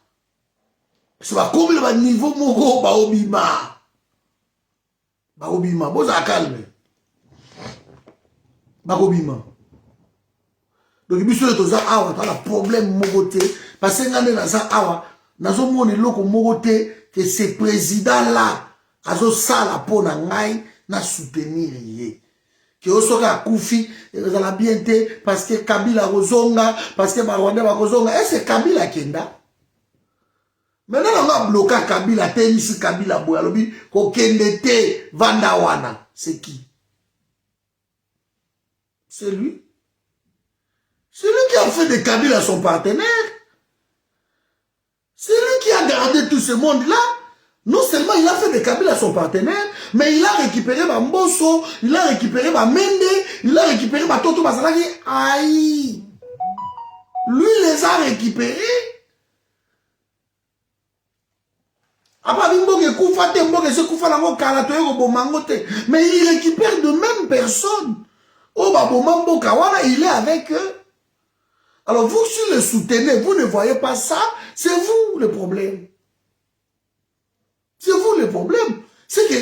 C'est pas comme le niveau moko ba obima. Ba obima, boza calme. Ba obima. Donc biso le toza awa, tu as problème mogote parce que ngane na za awa, nazo moni loko mogote que ce président là azo sala pona ngai na soutenir yé. Que osoka kufi ezala bien te parce que Kabila rozonga, parce que Rwanda ba rozonga, et c'est Kabila kenda. Maintenant on va bloquer Kabila te misi Kabila boya lobi ko kende te vanda wana. C'est qui? C'est lui. C'est lui qui a fait de Kabila son partenaire. C'est lui qui a gardé tout ce monde-là. Non seulement il a fait de Kabila son partenaire, mais il a récupéré Mbosso, il a récupéré Mende, il a récupéré Toto Bazalaki. Aïe! Lui les a récupérés. Après, mais il récupère de même personne. Oh, Babomambo Kawana, il est avec eux. Alors, vous, si le soutenez, vous ne voyez pas ça, c'est vous le problème. C'est vous le problème. C'est que,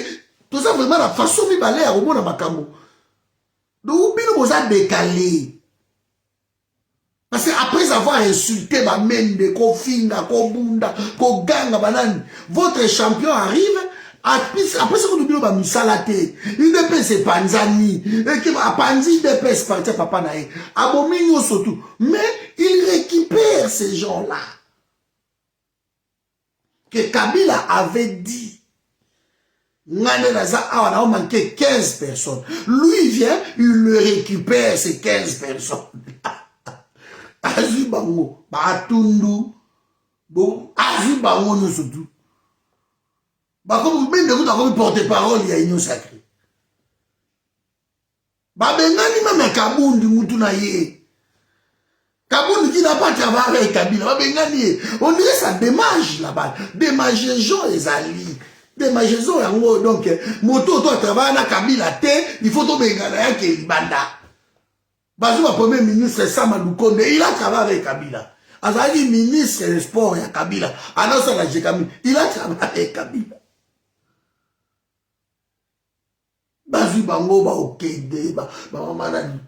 tout ça, vraiment, la façon de parler à Robo Namakambo. Donc, vous avez décalé. Parce qu'après avoir insulté ma Mende, Kofinga, Kobunda, Koganga, Banane, votre champion arrive, après ce que nous disons, Misalate, il dépasse Panzani, et qui va Panzi, il dépasse partir Papa Nae, Abomigno surtout. Mais il récupère ces gens-là. Que Kabila avait dit, Ngane Naza, on a manqué 15 personnes. Lui, il vient, il le récupère, ces 15 personnes. Azubango, Batundu, bon, Azubango nous surtout. Bah comme vous avez porte-parole, il y a une sacrée. Bah bengani même Kabundi Moutunaye. Kabundi qui n'a pas travaillé avec Kabila. Bah bengani, on dirait ça démage là-bas. Démage les gens les alliés. Démage les gens donc moto toi travaille avec Kabila il faut tomber bengana yake banda. Bazou premier ministre Samadou Konde, il a travaillé avec Kabila. Azali ministre des sports ya Kabila. Alors ça la Jekami, il a travaillé avec Kabila. Bazou Bango ba okede ba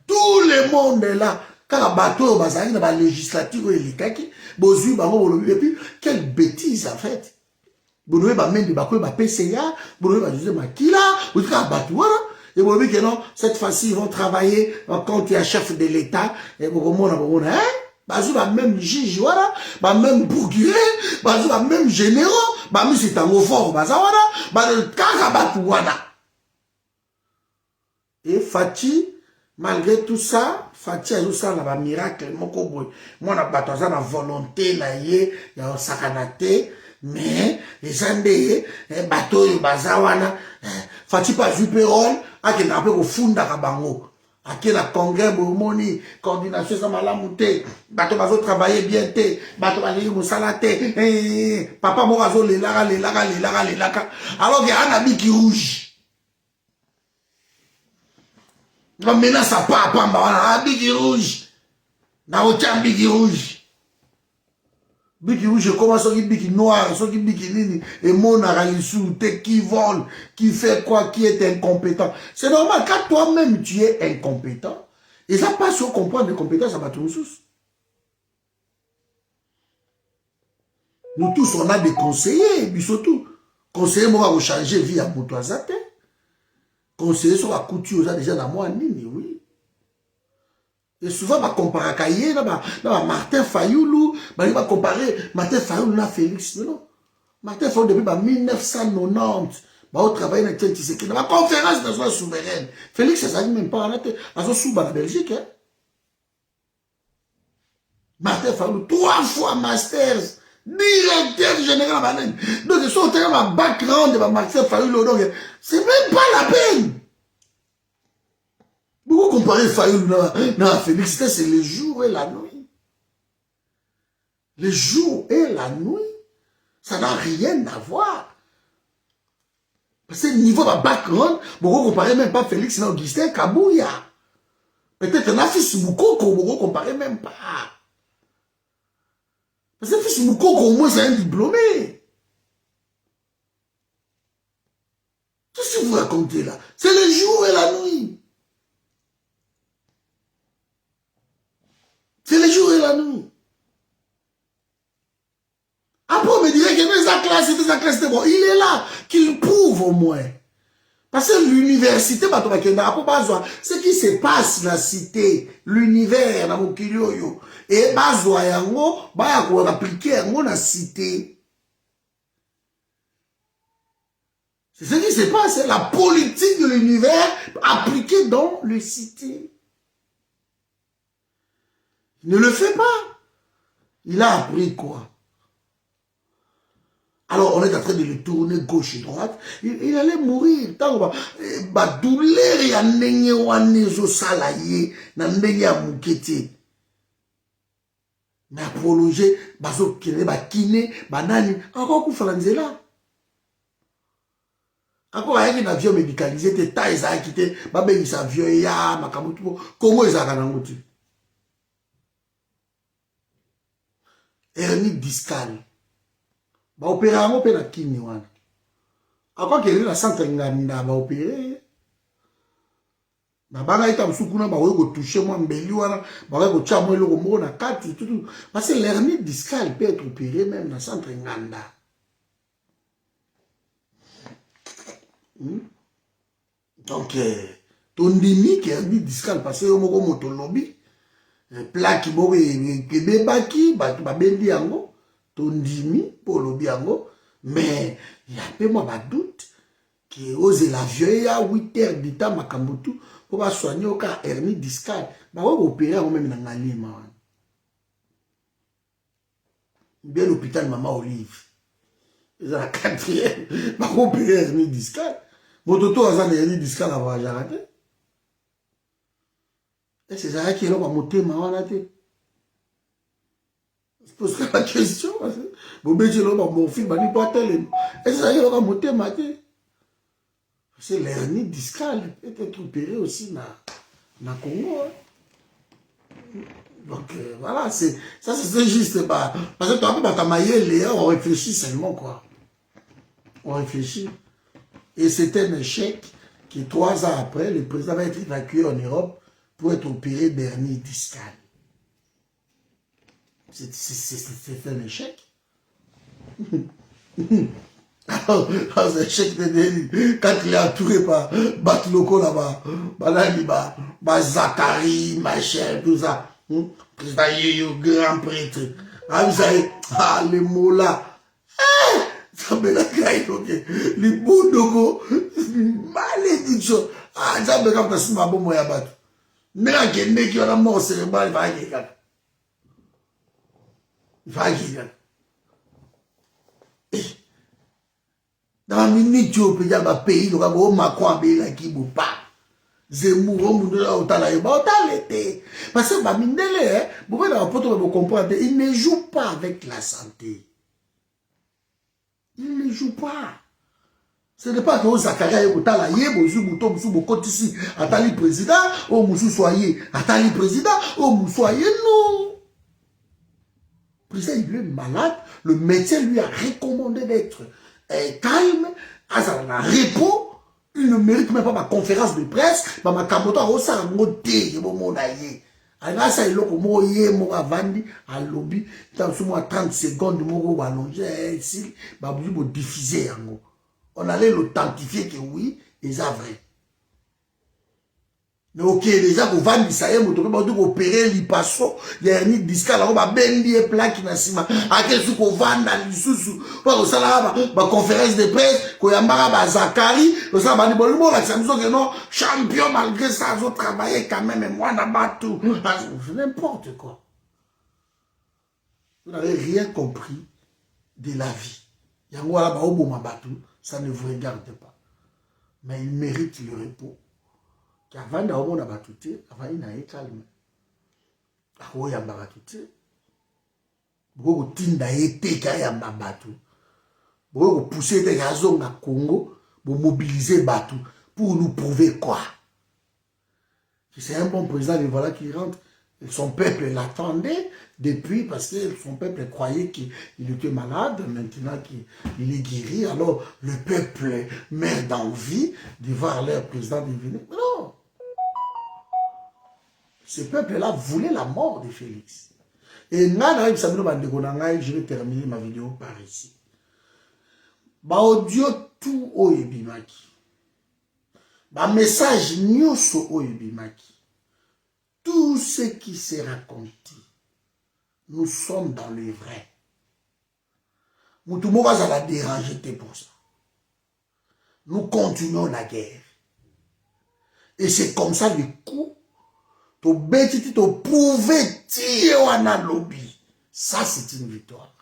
tout le monde est là. Quand bateau bazali na ba législative elikaki, Bazou Bango et puis quelle bêtise en fait. Bonoé ba mende ba ko ba PCA, bonoé ba José Makila, ou ka bateau. Et vous voyez que non, cette fois-ci, ils vont travailler quand il y a chef de l'État. Et vous voyez, hein? Bazou va même juge, voilà. Bah même procureur, bazou va même généraux. Bah même c'est un mot fort, bazou voilà. Bah le kakabatou voilà. Et Fati, malgré tout ça, Fati a eu ça, là, miracle, mon coboy. Moi, on a battu ça, la volonté, là, il y a un sakanate. Mais, les Andés, bateau, bazawana, Fati pas vu pérol, a qui n'a pas au fond d'Akabango. Ake la congrès bomoni coordination ça malamu te bato bazo travailler bien te bato balingi mosala te papa moko azo lelaka alors que ana biki rouge na menace pas pamba wana biki rouge na ocha biki rouge je commence à biki noir soki biki nini et mon aralisou te qui vole qui fait quoi qui est incompétent c'est normal quand toi-même tu es incompétent et ça passe au comprendre les compétences à Batoussous. Nous tous on a des conseillers mais surtout conseiller moi va changer vie à Moutouazate conseiller sur la couture déjà dans moi nini oui. Et souvent, on compare à Kaye, Martin Fayoulou, on va comparer Martin Fayoulou à Félix. Non. Martin Fayoulou, depuis 1990, on travaille dans la conférence nationale souveraine. Félix, ça ne dit même pas, on a sous la Belgique. Hein? Martin Fayoulou, 3 fois masters, directeur général. Donc, ils sont dans le background de Martin Fayoulou. Donc, c'est même pas la peine. Pourquoi comparer Fayoulou dans Félix? C'est le jour et la nuit. Le jour et la nuit, ça n'a rien à voir. Parce que niveau de background, pourquoi comparer même pas Félix et Augustin Kabouya? Peut-être un fils Moukoko, pourquoi comparer même pas? Parce que fils Moukoko, au moins, c'est un diplômé. Qu'est-ce que vous racontez là? C'est le jour et la nuit. C'est le jour et la nuit. Après, on me dirait que sa classe, c'était bon. Il est là, qu'il prouve au moins. Parce que l'université, ce qui se passe dans la cité, l'univers, dans mon kilioyo, et bazwa yango, appliquer dans la cité. C'est ce qui se passe, c'est la politique de l'univers appliquée dans le cité. Il ne le fait pas. Il a appris quoi? Alors, on est en train de le tourner gauche et droite. Il allait mourir. Tant que douleur et anenye wanezo salaye na ndenge ya mukete. Mais prolonger bazo kene ba kiné banani encore kufala nzela. Encore ayaki na avion médicalisé te ta eza kité ba bengisa avion ya makamutu Congo ezaka na ngotu. Hernie discale. Ba opérer yango pe na kini wana. Akwa kele na centre nganda ba opérer. Na banga ita msukuna ba weko toucher moi mbeli wana, ba weko tia moi loko moko na kati tout. Parce que l'hernie discale peut être opérée même dans centre nganda. Donc tondimi qui hernie discale parce que moko moto lobby. Plaque bobe kebebaki ba bendi yango tondimi pour lobi yango mais il y a peu moi ba doute que ose la vieux à 8 heures du temps makambutu pour ba soigner au cas hernie discale ba opérer au même na ngalima bien l'hôpital Maman Olive ils ont la 4e ba opérer hernie discale mototo azana hernie discale avant jarate. C'est ça qui est là pour monter ma wanate. Je pose la question. Vous mettez là pour mon film, il pas tel. C'est ça qui est là pour monter ma tête. C'est l'hernie discale peut être opérée aussi dans Congo. Donc voilà, ça c'est juste pas. Parce que toi, quand tu as on réfléchit seulement quoi. On réfléchit. Et c'est un échec qui 3 ans après, le président va être évacué en Europe pour être opéré d'hernie discale. C'est un échec. Alors, c'est un échec de délit. Quand il est entouré par Batloko là-bas, Zachary, machin, tout ça. Président Yoyo, grand prêtre. Ah, vous savez, les mots là. Ça me l'a créé, ok. Les bouts de malédiction. Ah, ça me l'a créé, ma bonne moya bat. Nera kende qui a la mort cérébrale, il va y aller. Il va y aller. Dans la minute, tu peux dire, pays, le gars, Macron a payé la qui vous pas. Zemmour, Moundela, Otala, l'été. Parce que, bah, Mindele, vous comprenez, il ne joue pas avec la santé. Il ne joue pas. Ce n'est pas que Zakaria Otala, Yebozu, Mouton, Moukotisi, Atali président, ou Moussou soyez, Atali président, ou Moussoyez, non. Le président, il est malade. Le médecin lui a recommandé d'être calme, à un repos. Il ne mérite même pas ma conférence de presse. Ma camoto au sa moté, mon aïe. Alors ça il loko mo yé mo avandi à lobby dans sous moi 30 secondes mo allongé ici ba bu diffuser yango. On allait l'authentifier que oui, et ça vrai. Mais ok, déjà, vous vendez ça, vous devez opérer l'hypasso, l'hernie discale, vous avez bien plaque na sima. À quel souci vous vendez dans l'issous, vous avez une conférence de presse, vous avez un Zakari, vous avez un bon que non, champion malgré ça, vous travaillez quand même, et moi, n'a pas tout. N'importe quoi. Vous n'avez rien compris de la vie. Ça ne vous regarde pas. Mais il mérite le repos. Avant d'avoir mon abattuté, avant il n'a pas calme. Avant il y a un abattuté. Beaucoup de tinda été qu'il y a un abattu. Beaucoup de pousser des gazons à Congo pour mobiliser Batou. Pour nous prouver quoi? C'est un bon président et voilà qui rentre. Son peuple l'attendait depuis parce que son peuple croyait qu'il était malade. Maintenant qu'il est guéri, alors le peuple meurt d'envie de voir leur président devenir. Non! Ce peuple-là voulait la mort de Félix. Et je vais terminer ma vidéo par ici. Ba audio tout oyebimaki. Ba message nyoso oyebimaki. Tout ce qui s'est raconté, nous sommes dans le vrai. Moutoumouka ça l'a dérangé pour ça. Nous continuons la guerre. Et c'est comme ça le coup. To bêtiti, to prouver tirer wana lobby. Ça, c'est une victoire.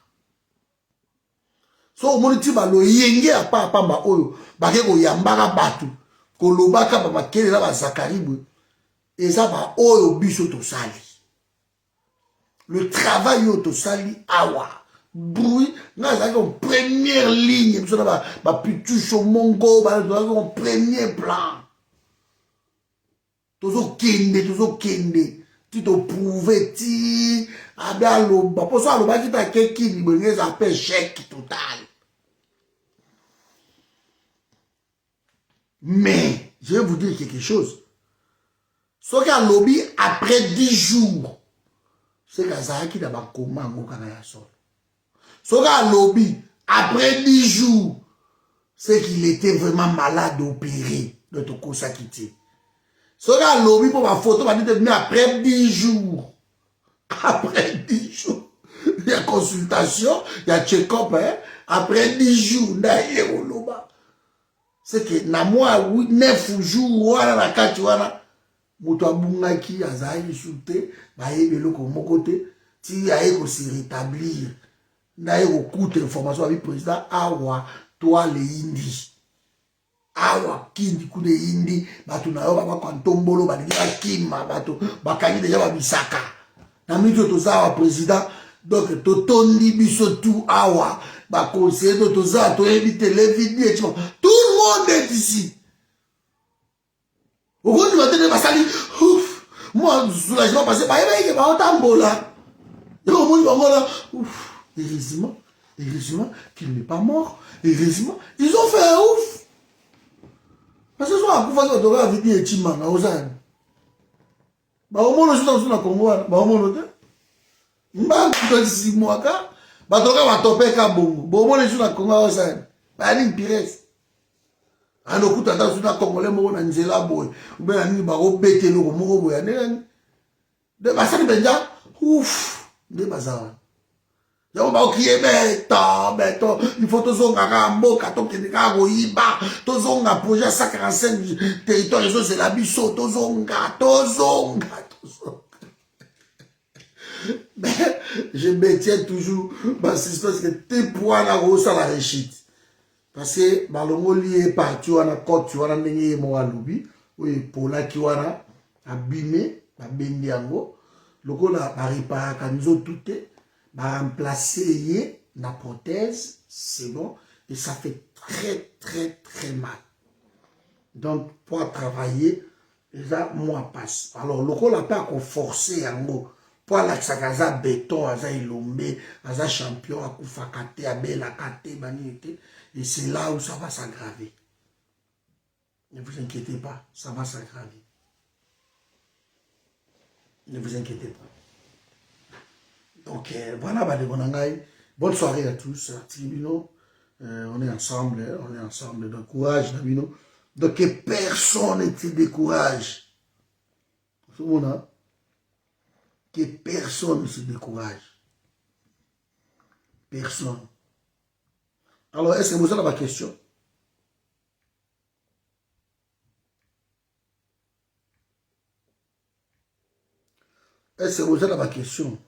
So, mon ti ba lo yenge a pa ba oyo, ba ke ko yambara batu, ko lobaka ba makele la ba zakaribu, et ça ba oyo biso to sali. Le travail yo to sali awa. Bruit, nga za en première ligne, biso na ba pitucho mongo, ba en premier plan. Toujours kende, tu te prouves, tu as l'oba. Pour ça, l'oba qui t'a quelqu'un qui s'appelle chèque total. Mais, je vais vous dire quelque chose. Ce qu'a lobby après 10 jours, c'est que qui n'a pas comment ce qu'a lobby après 10 jours, c'est qu'il était vraiment malade opéré de ton coup ça quitté. Ce gars lobby pour ma photo va dire mais après 10 jours. Après 10 jours. Il y a consultation, il y a check-up, hein. Après 10 jours, c'est que na moi 9 jours, voilà la carte, voilà. Mouto abungaki, azaï, shooté, baye belo comme mon côté, ti aye ko se rétablir. Naye ko coûte information avec le président, awa, toi les Indies. Awa kindi kune indi batu na yo baba kwa ntombolo balinga kima batu bakangi deja babisaka na mito toza wa président donc totondi biso tout awa ba conseiller toza to yebi télévidéo tout le monde est ici au gros du matin basali ouf moi soulagement passé ba yeba ba otambola yo mo bangola ouf heureusement qu'il n'est pas mort heureusement ils ont fait un ouf. Parce que soit à faire de la vidéo et Timana aux ânes. Bah au moins le jour dans Congo, bah au moins le temps. Bah tu 6 mois ka, bah tu vas topper kabongo. Bah au moins le jour dans Congo aux ânes. Bah ni pires. Ano kuta dans sur Congolais mo na nzela boy. Ou bien ni ba obete lo mo boy. De bah ça ni benja. Ouf, de bazar. Y'a pas qui est beto, il faut tous on a mboka to keneka goyiba, tous on a projet 145 territoires c'est la biso, tous on mais je me tiens toujours parce que tes points là gros ça la réussite parce que balongo lié partout on a côte tu on a ndenge mo alubi oyo epolaki wana abime babendi yango lokola bareparaka nzoto te baremplace ye na prothèse c'est bon et ça fait très mal donc pour travailler eza moi passe alors lokola mpe akoforce yango po alakisaka aza béton aza elombe aza champion akufaka te abelaka te banini te et c'est là où ça va s'aggraver. Ne vous inquiétez pas, ça va s'aggraver. Ne vous inquiétez pas. Donc voilà, bonne soirée à tous. On est ensemble, Donc courage, Nabino. Donc que personne ne te décourage. Que personne ne se décourage. Personne. Alors, est-ce que vous avez ma question? Est-ce que vous avez ma question?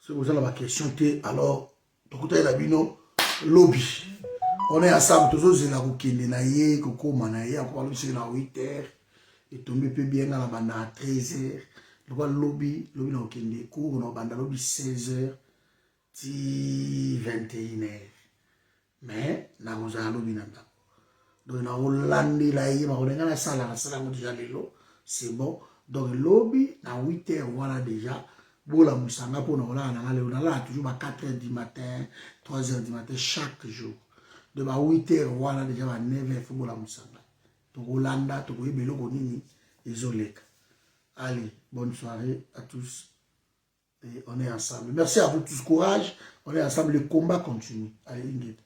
Si vous avez ma question, alors, lobby. On est ensemble, tous les gens na ye, koko manaye, encore le c'est à 8h, et tombé peu bien à la bande à 13h. Le lobby na okende cours, on a bande lobby 16h, 21h. Mais, na vous a lobby nanda. Donc, na Hollande la ye, on est dans la salle déjà lelo, c'est bon. Donc, lobby, na 8h, voilà déjà. Bola Moussanga pour nous là, on a là toujours à 4h du matin, 3h du matin, chaque jour. De 8h, voilà déjà à 9h, pour la Moussanga. Donc, Hollanda, tu peux y aller, isolé. Allez, bonne soirée à tous. Et on est ensemble. Merci à vous tous, courage. On est ensemble, le combat continue. Allez, Ingrid.